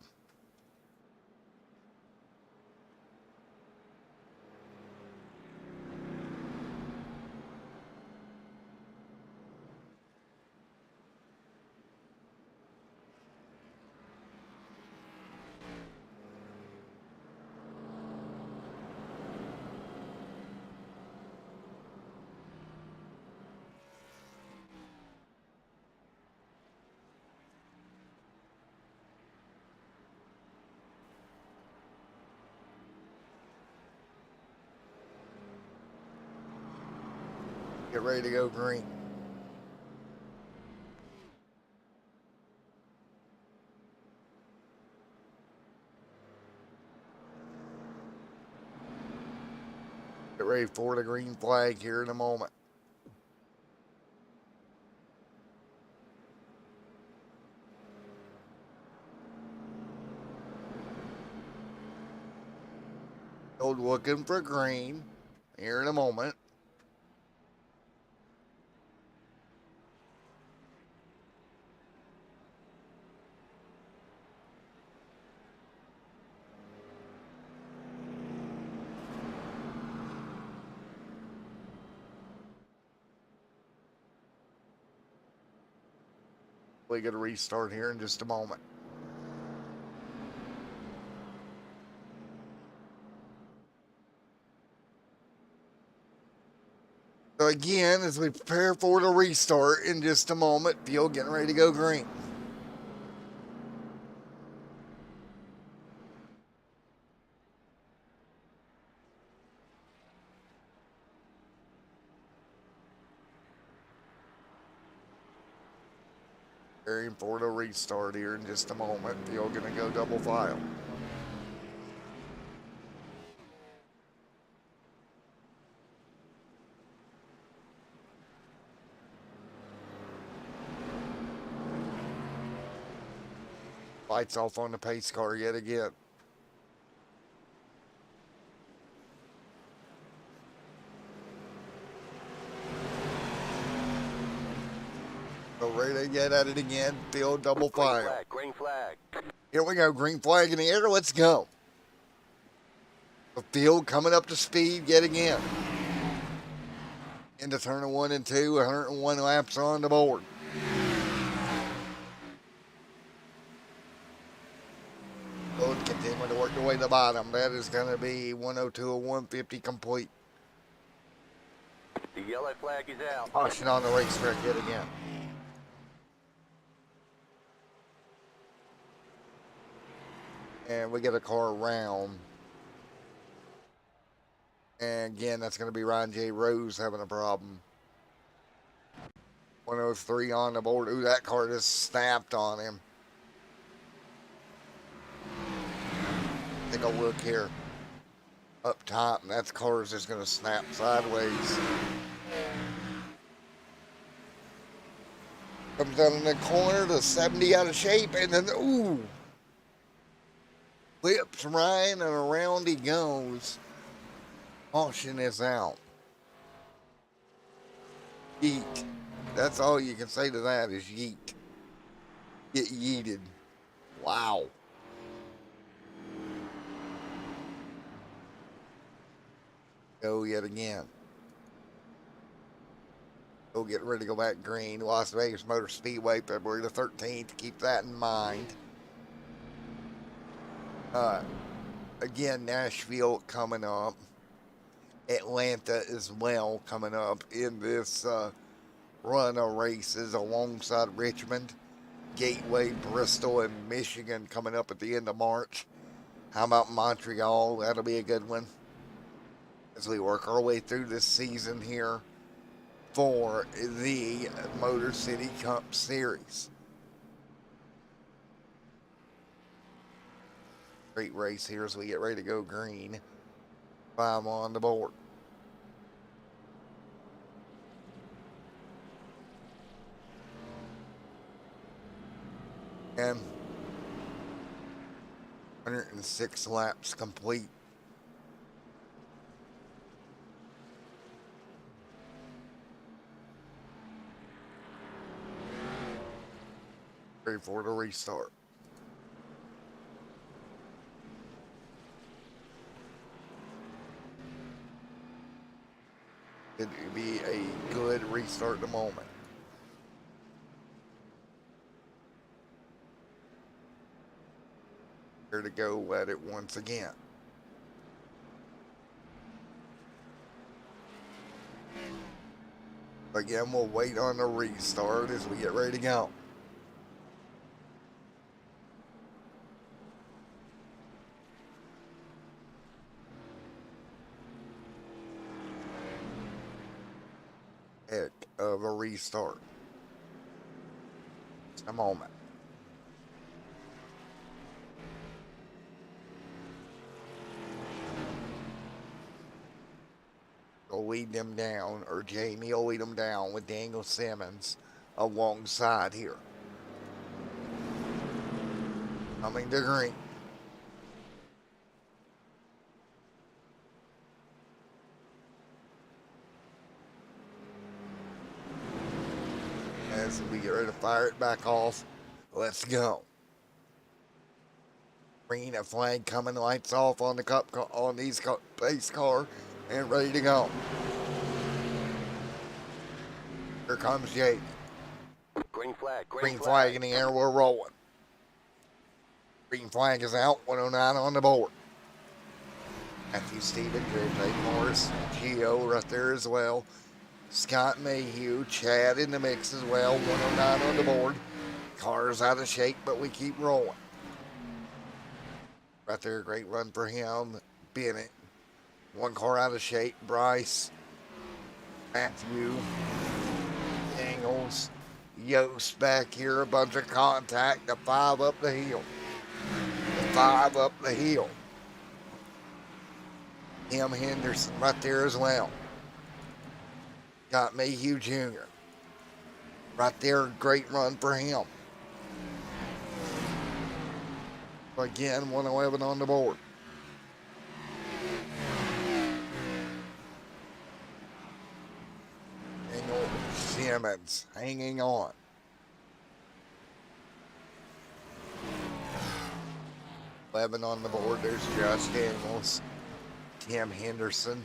Get ready to go green. Get ready for the green flag here in a moment. Old looking for green here in a moment. We get a restart here in just a moment. So again, as we prepare for the restart in just a moment, field getting ready to go green. Preparing for the restart here in just a moment. Field gonna go double file. Lights off on the pace car yet again. So ready to get at it again. Field double file. Green flag. Here we go. Green flag in the air. Let's go. The field coming up to speed yet again. Into turn 1 and 2. 101 laps on the board. Road continuing to work their way to the bottom. That is going to be 102 and 150 complete. The yellow flag is out. Caution on the racetrack yet again. And we get a car around. And again, that's going to be Ryan J. Rose having a problem. 103 on the board. Ooh, that car just snapped on him. Take a look here. Up top, and that car is just going to snap sideways. Comes down in the corner to 70 out of shape, and then, ooh. Flips Ryan, and around he goes. Caution is out. Yeet. That's all you can say to that is yeet. Get yeeted. Wow. Go yet again. Go get ready to go back green. Las Vegas Motor Speedway, February the 13th. Keep that in mind. Again, Nashville coming up. Atlanta as well coming up in this run of races alongside Richmond, Gateway, Bristol, and Michigan coming up at the end of March. How about Montreal? That'll be a good one as we work our way through this season here for the Motor City Cup Series. Great race here as we get ready to go green. 5 on the board. And 106 laps complete. Ready for the restart. It'd be a good restart at the moment. Here to go at it once again. Again, we'll wait on the restart as we get ready to go. Heck of a restart. Just a moment. Will lead them down, or Jamie will lead them down with Daniel Simmons alongside here. Coming to green. As we get ready to fire it back off, let's go. Green, a flag coming, lights off on the cup on these pace car, and ready to go. Here comes Jake. Green flag. Green flag in the air, we're rolling. Green flag is out, 109 on the board. Matthew Stevens, Jay Morris, Gio right there as well. Scott Mayhew, Chad in the mix as well, 109 on the board. Car's out of shape, but we keep rolling. Right there, great run for him. Bennett, one car out of shape. Bryce, Matthew, Daniels, Yost back here, a bunch of contact. The 5 up the hill. The 5 up the hill. Tim Henderson right there as well. Got Mayhew Jr. Right there, great run for him. Again, 111 on the board. Daniel Simmons hanging on. Eleven on the board. There's Josh Daniels, Tim Henderson,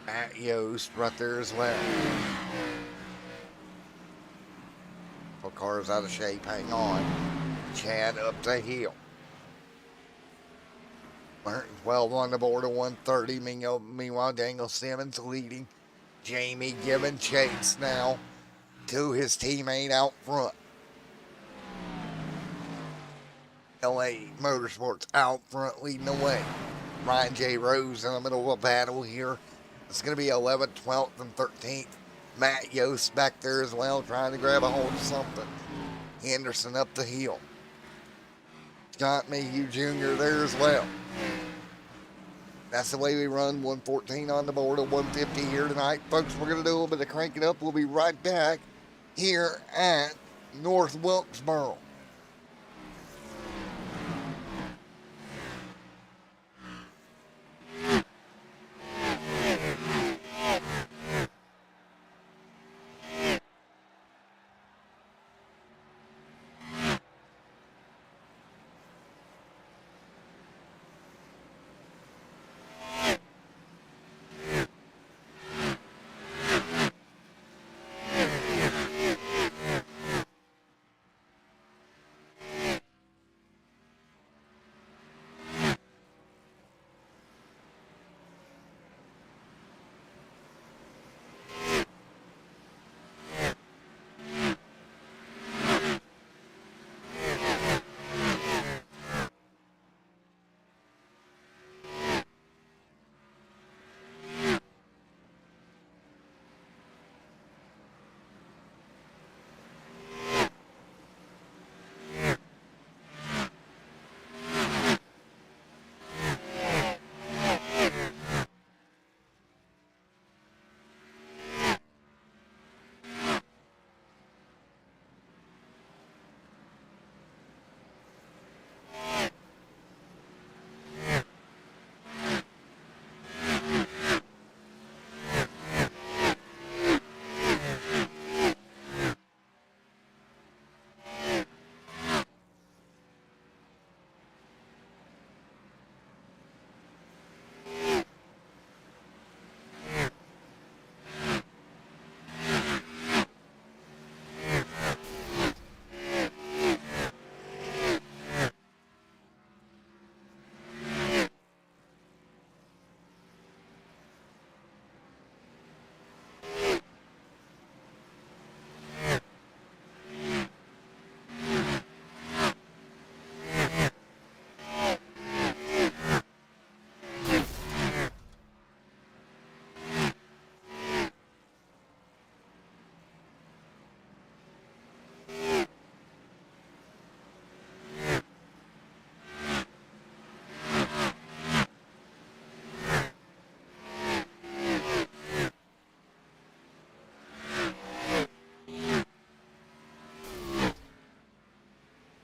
Matt Yost right there as well. So cars out of shape. Hang on. Chad up the hill. 112 on the board of 130. Meanwhile, Daniel Simmons leading. Jamie giving chase now to his teammate out front. LA Motorsports out front leading the way. Ryan J. Rose in the middle of a battle here. It's going to be 11th, 12th, and 13th. Matt Yost back there as well, trying to grab a hold of something. Henderson up the hill. Scott Mayhew Jr. there as well. That's the way we run. 114 on the board of 150 here tonight. Folks, we're going to do a little bit of cranking up. We'll be right back here at North Wilkesboro.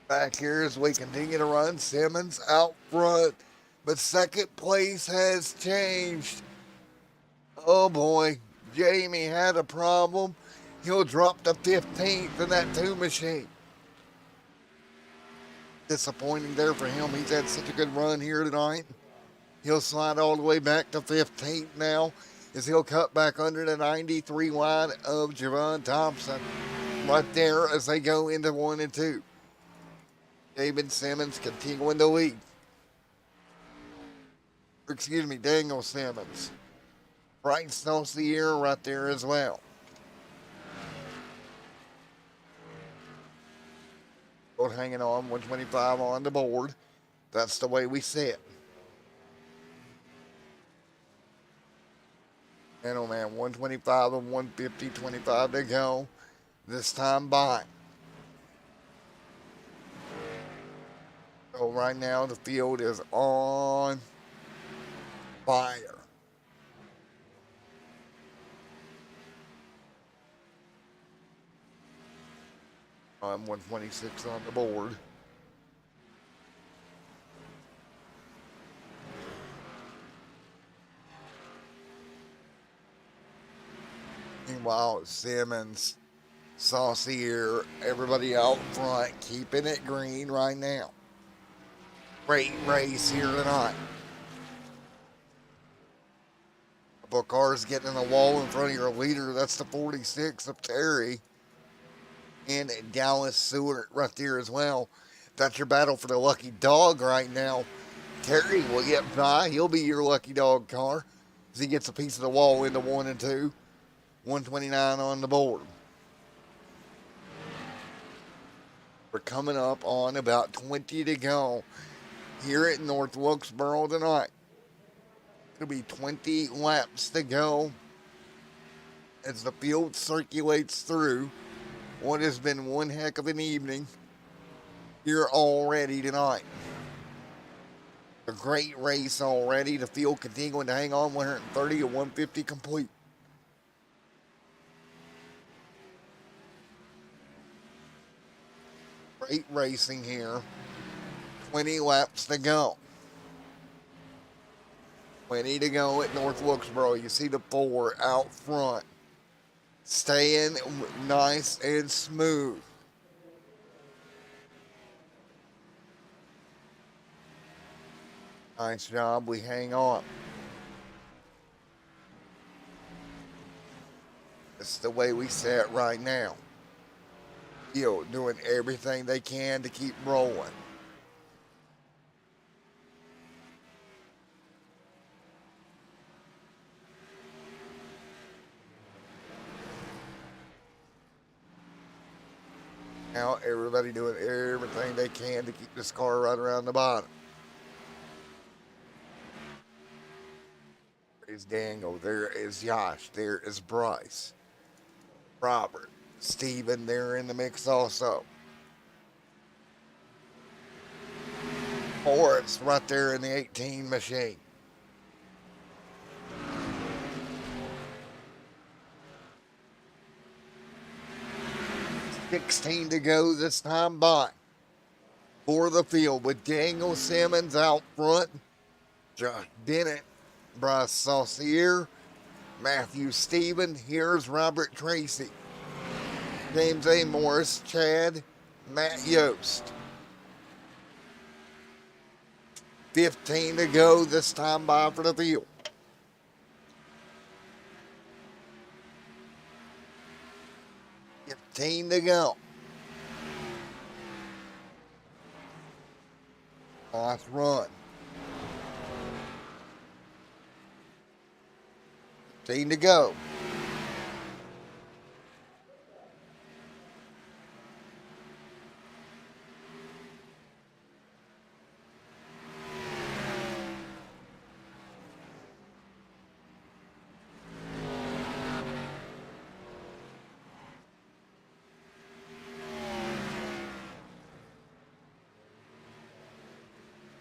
Back here as we continue to run. Simmons out front, but second place has changed. Oh boy, Jamie had a problem. He'll drop to 15th in that two machine. Disappointing there for him. He's had such a good run here tonight. He'll slide all the way back to 15th now as he'll cut back under the 93 wide of Javon Thompson right there as they go into 1 and 2. David Simmons continuing to lead. Daniel Simmons. Brighton Snowseer right there as well. Both hanging on, 125 on the board. That's the way we sit. And oh man, 125 and 150, 25 to go. This time by. So right now the field is on fire. I'm 126 on the board. Meanwhile, Simmons, Saucier, everybody out front, keeping it green right now. Great race here tonight. Couple cars getting in the wall in front of your leader. That's the 46 of Terry. And Dallas Seward right there as well. That's your battle for the lucky dog right now. Terry will get by. He'll be your lucky dog car as he gets a piece of the wall into 1 and 2. 129 on the board. We're coming up on about 20 to go here at North Wilkesboro tonight. It'll be 20 laps to go as the field circulates through what has been one heck of an evening here already tonight. A great race already. The field continuing to hang on, 130 to 150 complete. Great racing here. 20 laps to go. 20 to go at North Wilkesboro. You see the 4 out front. Staying nice and smooth. Nice job. We hang on. It's the way we sit right now. Doing everything they can to keep rolling. Now everybody doing everything they can to keep this car right around the bottom. There's Daniel. There is Josh. There is Bryce. Robert. Steven, they're in the mix also. Horace right there in the 18 machine. $16 to go this time by for the field with Daniel Simmons out front. Josh Bennett, Bryce Saucier, Matthew Steven. Here's Robert Tracy. James A. Morris, Chad, Matt Yost. 15 to go this time by for the field. $15 to go. Last run. 15 to go.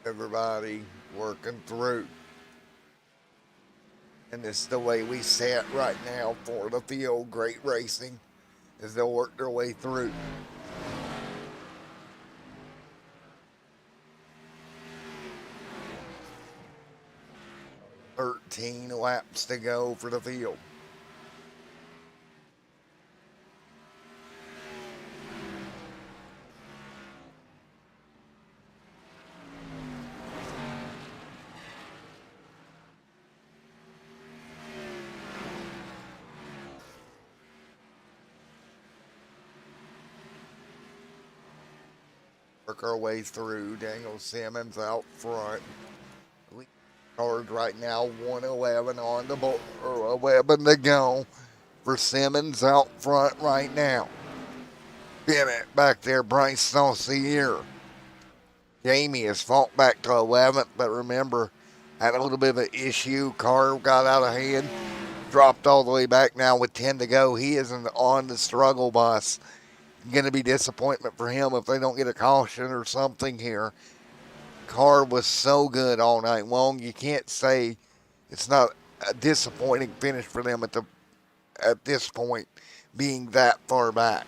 Everybody working through. And this is the way we set right now for the field. Great racing as they'll work their way through. $13 laps to go for the field. Work our way through. Daniel Simmons out front. Card right now, 111 on the board, or 11 to go for Simmons out front right now. Bennett back there, Bryce Saucier. Jamie has fought back to 11th, but remember, had a little bit of an issue. Car got out of hand, dropped all the way back now with 10 to go. He isn't on the struggle bus. Going to be disappointment for him if they don't get a caution or something here. Car was so good all night long. You can't say it's not a disappointing finish for them at this point, being that far back.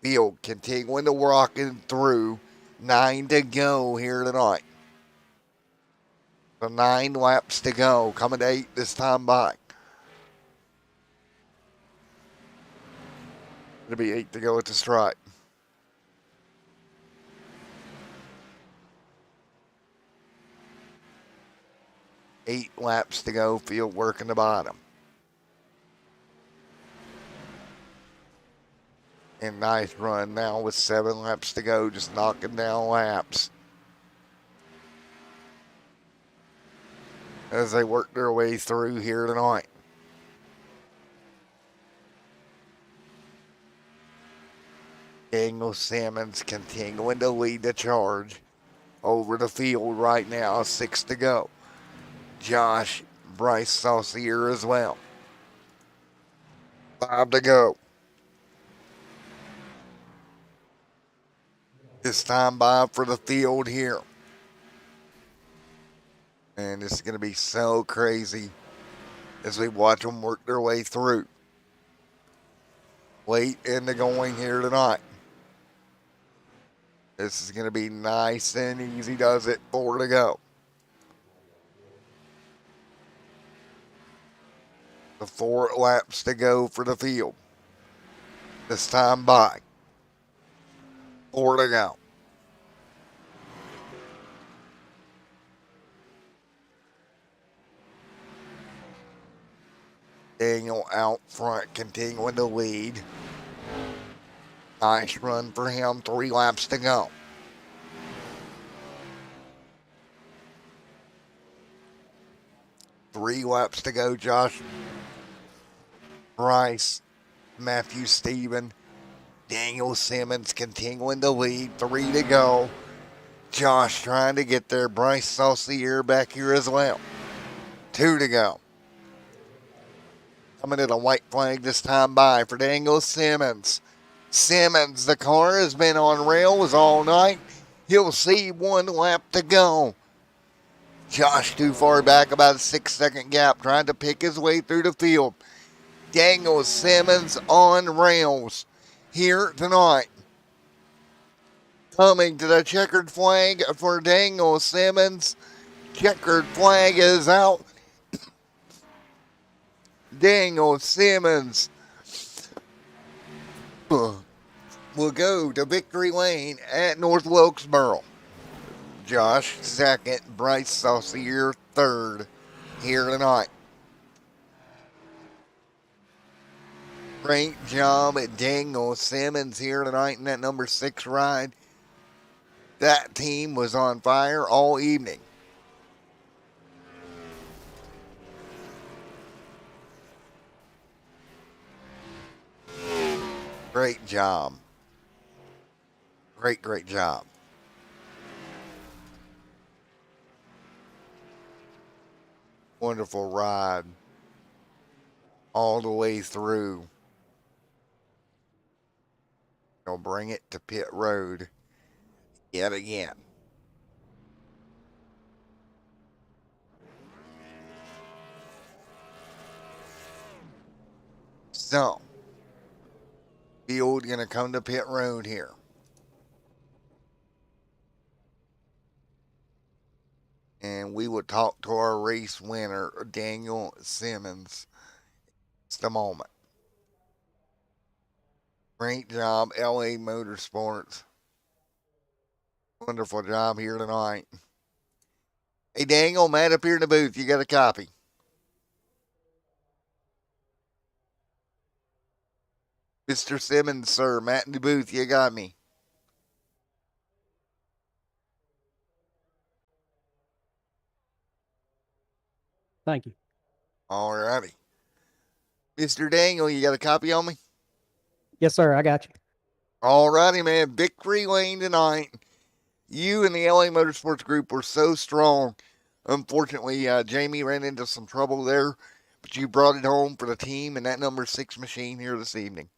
Field continuing to rocking through. 9 to go here tonight. So 9 laps to go. Coming to 8 this time by. It'll be 8 to go at the stripe. Eight laps to go, field working the bottom. And nice run now with 7 laps to go, just knocking down laps as they work their way through here tonight. Daniel Simmons continuing to lead the charge over the field right now, 6 to go. Josh Bryce Saucier as well. 5 to go. It's time by for the field here. And this is going to be so crazy as we watch them work their way through. Late in the going here tonight. This is going to be nice and easy, does it? 4 to go. The 4 laps to go for the field. This time by. 4 to go. Daniel out front, continuing to lead. Nice run for him. 3 laps to go. Three laps to go, Josh Bryce, Matthew Stephen, Daniel Simmons continuing to lead. 3 to go. Josh trying to get there. Bryce Saucier back here as well. 2 to go. Coming in a white flag this time by for Daniel Simmons. Simmons, the car has been on rails all night. He'll see 1 lap to go. Josh too far back, about a 6-second gap, trying to pick his way through the field. Daniel Simmons on rails here tonight. Coming to the checkered flag for Daniel Simmons. Checkered flag is out. Daniel Simmons will go to victory lane at North Wilkesboro. Josh second, Bryce Saucier third here tonight. Great job at Daniel Simmons here tonight in that number 6 ride. That team was on fire all evening. Great job. Great job. Wonderful ride all the way through. They'll bring it to pit road yet again. So, field gonna come to pit road here. And we will talk to our race winner, Daniel Simmons, just a moment. Great job, LA Motorsports. Wonderful job here tonight. Hey, Daniel, Matt up here in the booth. You got a copy? Mr. Simmons, sir. Matt in the booth. You got me. Thank you. All righty. Mr. Daniel, you got a copy on me? Yes, sir. I got you. All righty, man. Victory lane tonight. You and the LA Motorsports Group were so strong. Unfortunately, Jamie ran into some trouble there, but you brought it home for the team and that number 6 machine here this evening.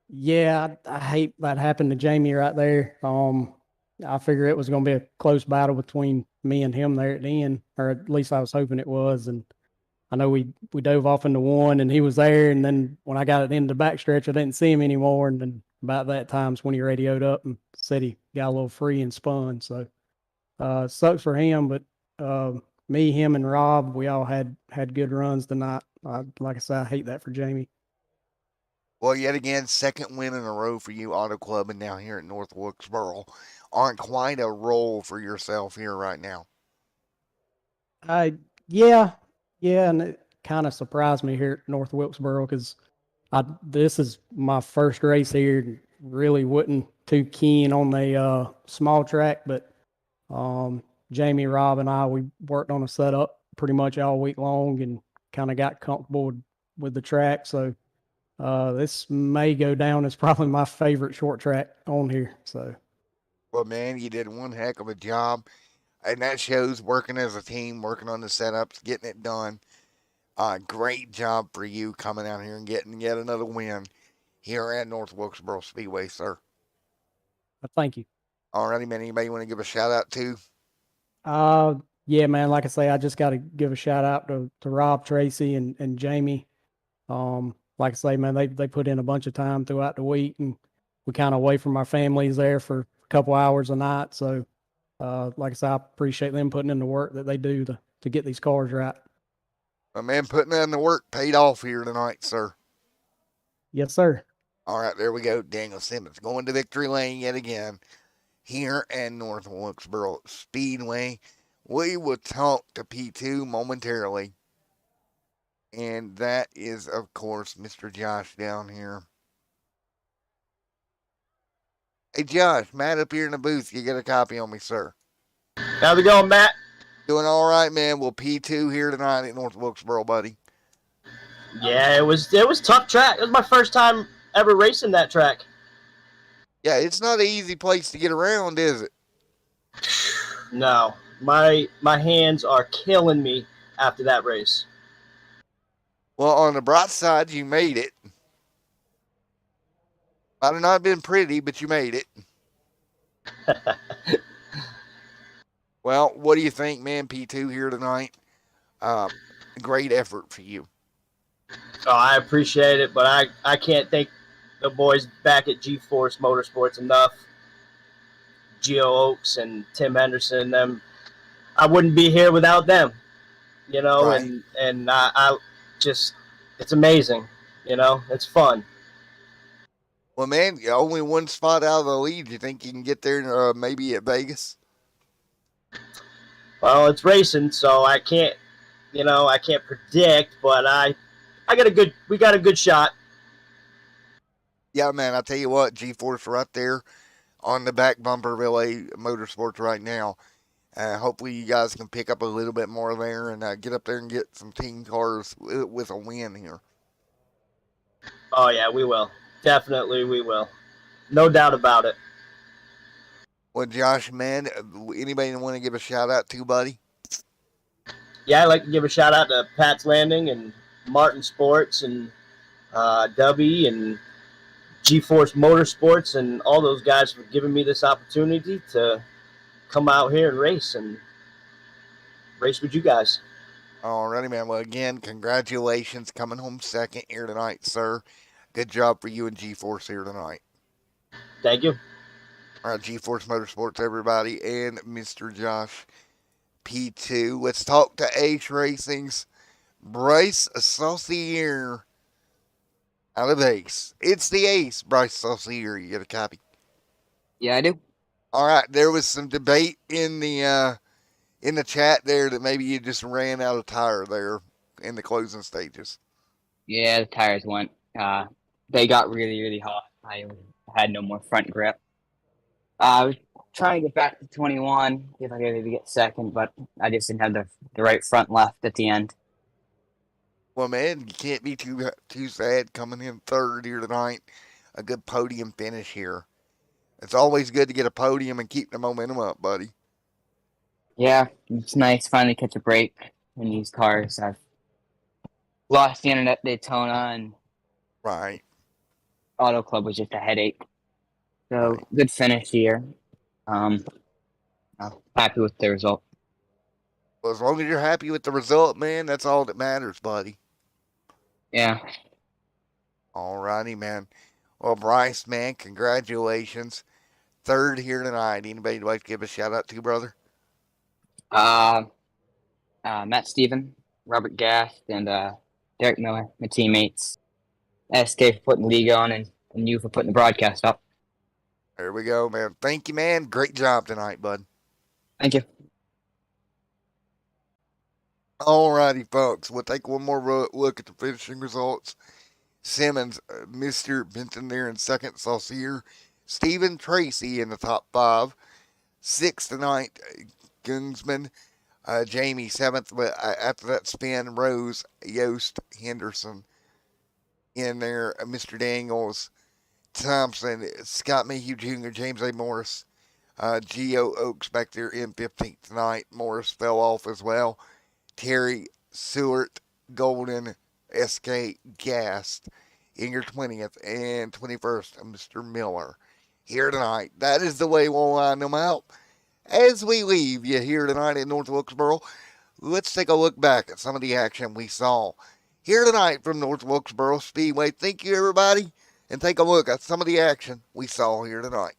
Yeah, I hate that happened to Jamie right there. I figure it was going to be a close battle between me and him there at the end, or at least I was hoping it was. And I know we dove off into one, and he was there. And then when I got it into the backstretch, I didn't see him anymore. And then about that time's when he radioed up and said he got a little free and spun. So sucks for him, but me, him, and Rob, we all had good runs tonight. Like I said, I hate that for Jamie. Well, yet again, second win in a row for you, Auto Club, and now here at North Wilkesboro. On quite a roll for yourself here right now. Yeah, yeah, and it kind of surprised me here at North Wilkesboro because this is my first race here. And really wasn't too keen on the small track, but Jamie, Rob, and we worked on a setup pretty much all week long and kind of got comfortable with the track. So this may go down as probably my favorite short track on here. So, Well, man, you did one heck of a job, and that shows working as a team, working on the setups, getting it done. Great job for you coming out here and getting yet another win here at North Wilkesboro Speedway, sir. thank you. Alrighty, man. Anybody you want to give a shout out to? Yeah, man. Like I say, I just got to give a shout out to Rob, Tracy, and Jamie. Like I say, man, they put in a bunch of time throughout the week, and we kind of away from our families there for a couple hours a night. So, like I say, I appreciate them putting in the work that they do to get these cars right. My man, putting in the work paid off here tonight, sir. Yes, sir. All right, there we go. Daniel Simmons going to victory lane yet again here at North Wilkesboro Speedway. We will talk to P2 momentarily. And that is, of course, Mr. Josh down here. Hey, Josh, Matt up here in the booth. You get a copy on me, sir. How's it going, Matt? Doing all right, man. Well, P2 here tonight at North Wilkesboro, buddy. Yeah, it was tough track. It was my first time ever racing that track. Yeah, it's not an easy place to get around, is it? No, my hands are killing me after that race. Well, on the bright side, you made it. Might have not been pretty, but you made it. Well, what do you think, man? P2 here tonight. Great effort for you. Oh, I appreciate it, but I can't thank the boys back at G-Force Motorsports enough. Gio Oaks and Tim Henderson, them. I wouldn't be here without them, you know, Right. and I just, it's amazing, you know, it's fun. Well, man, only one spot out of the lead. You think you can get there maybe at Vegas? Well, it's racing, so I can't, you know, I can't predict, but we got a good shot. Yeah, man, I tell you what, G-Force right there on the back bumper of LA Motorsports right now. Hopefully you guys can pick up a little bit more there and get up there and get some team cars with a win here. Oh yeah, we will. Definitely we will. No doubt about it. Well, Josh, man, anybody want to give a shout out to, buddy? Yeah, I'd like to give a shout out to Pat's Landing and Martin Sports and Dubby and G-Force Motorsports and all those guys for giving me this opportunity to come out here and race with you guys. Alrighty, man. Well, again, congratulations coming home second here tonight, sir. Good job for you and G-Force here tonight. Thank you. All right, G-Force Motorsports, everybody, and Mr. Josh P2. Let's talk to Ace Racing's Bryce Saucier out of Ace. It's the Ace, Bryce Saucier. You get a copy? Yeah, I do. All right, there was some debate in the chat there that maybe you just ran out of tire there in the closing stages. Yeah, the tires went. They got really, really hot. I had no more front grip. I was trying to get back to 21, if I could maybe get second, but I just didn't have the right front left at the end. Well, man, you can't be too sad coming in third here tonight. A good podium finish here. It's always good to get a podium and keep the momentum up, buddy. Yeah, it's nice finally catch a break in these cars. I've lost the internet at Daytona, and Right. Auto Club was just a headache. So Right. good finish here. I'm happy with the result. Well, as long as you're happy with the result, man, that's all that matters, buddy. Yeah. Alrighty, man. Well, Bryce, man, congratulations. Third here tonight. Anybody like to give a shout out to, brother? Matt Steven, Robert Gast, and Derek Miller, my teammates. SK for putting the league on, and you for putting the broadcast up. There we go, man. Thank you, man. Great job tonight, bud. Thank you. Alrighty, folks. We'll take one more look at the finishing results. Simmons, Mr. Benton there in second. Saucier, Stephen Tracy in the top 5. 6th tonight, Gungsman. Jamie 7th, but after that spin, Rose, Yost, Henderson in there. Mr. Daniels, Thompson, Scott Mayhew Jr., James A. Morris, Geo Oaks back there in 15th tonight. Morris fell off as well. Terry, Seward, Golden, SK, Gast in your 20th and 21st, Mr. Miller here tonight. That is the way we'll line them out. As we leave you here tonight in North Wilkesboro, let's take a look back at some of the action we saw here tonight from North Wilkesboro Speedway. Thank you, everybody, and take a look at some of the action we saw here tonight.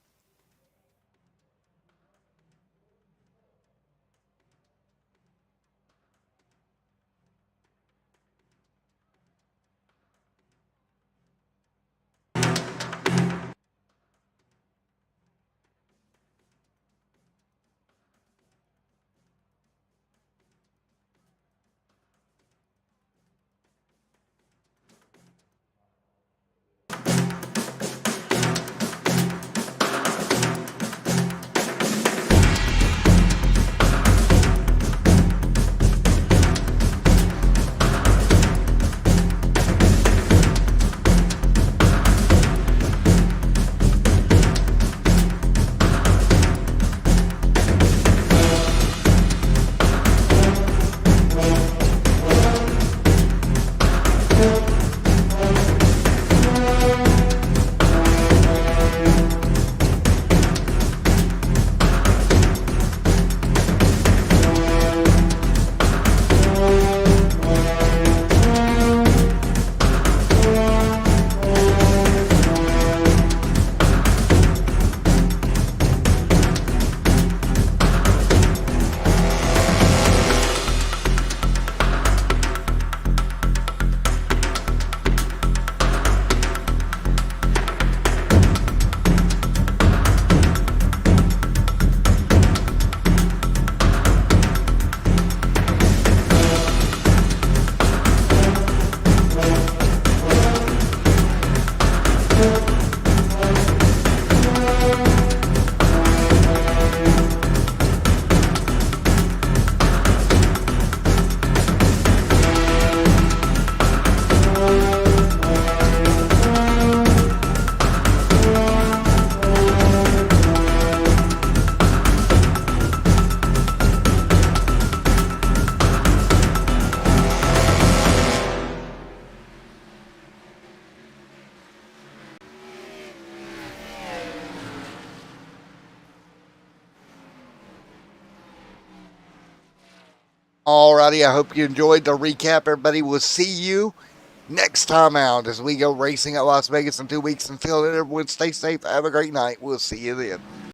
Alrighty, I hope you enjoyed the recap. Everybody, we'll see you next time out as we go racing at Las Vegas in 2 weeks. Until then, everyone stay safe. Have a great night. We'll see you then.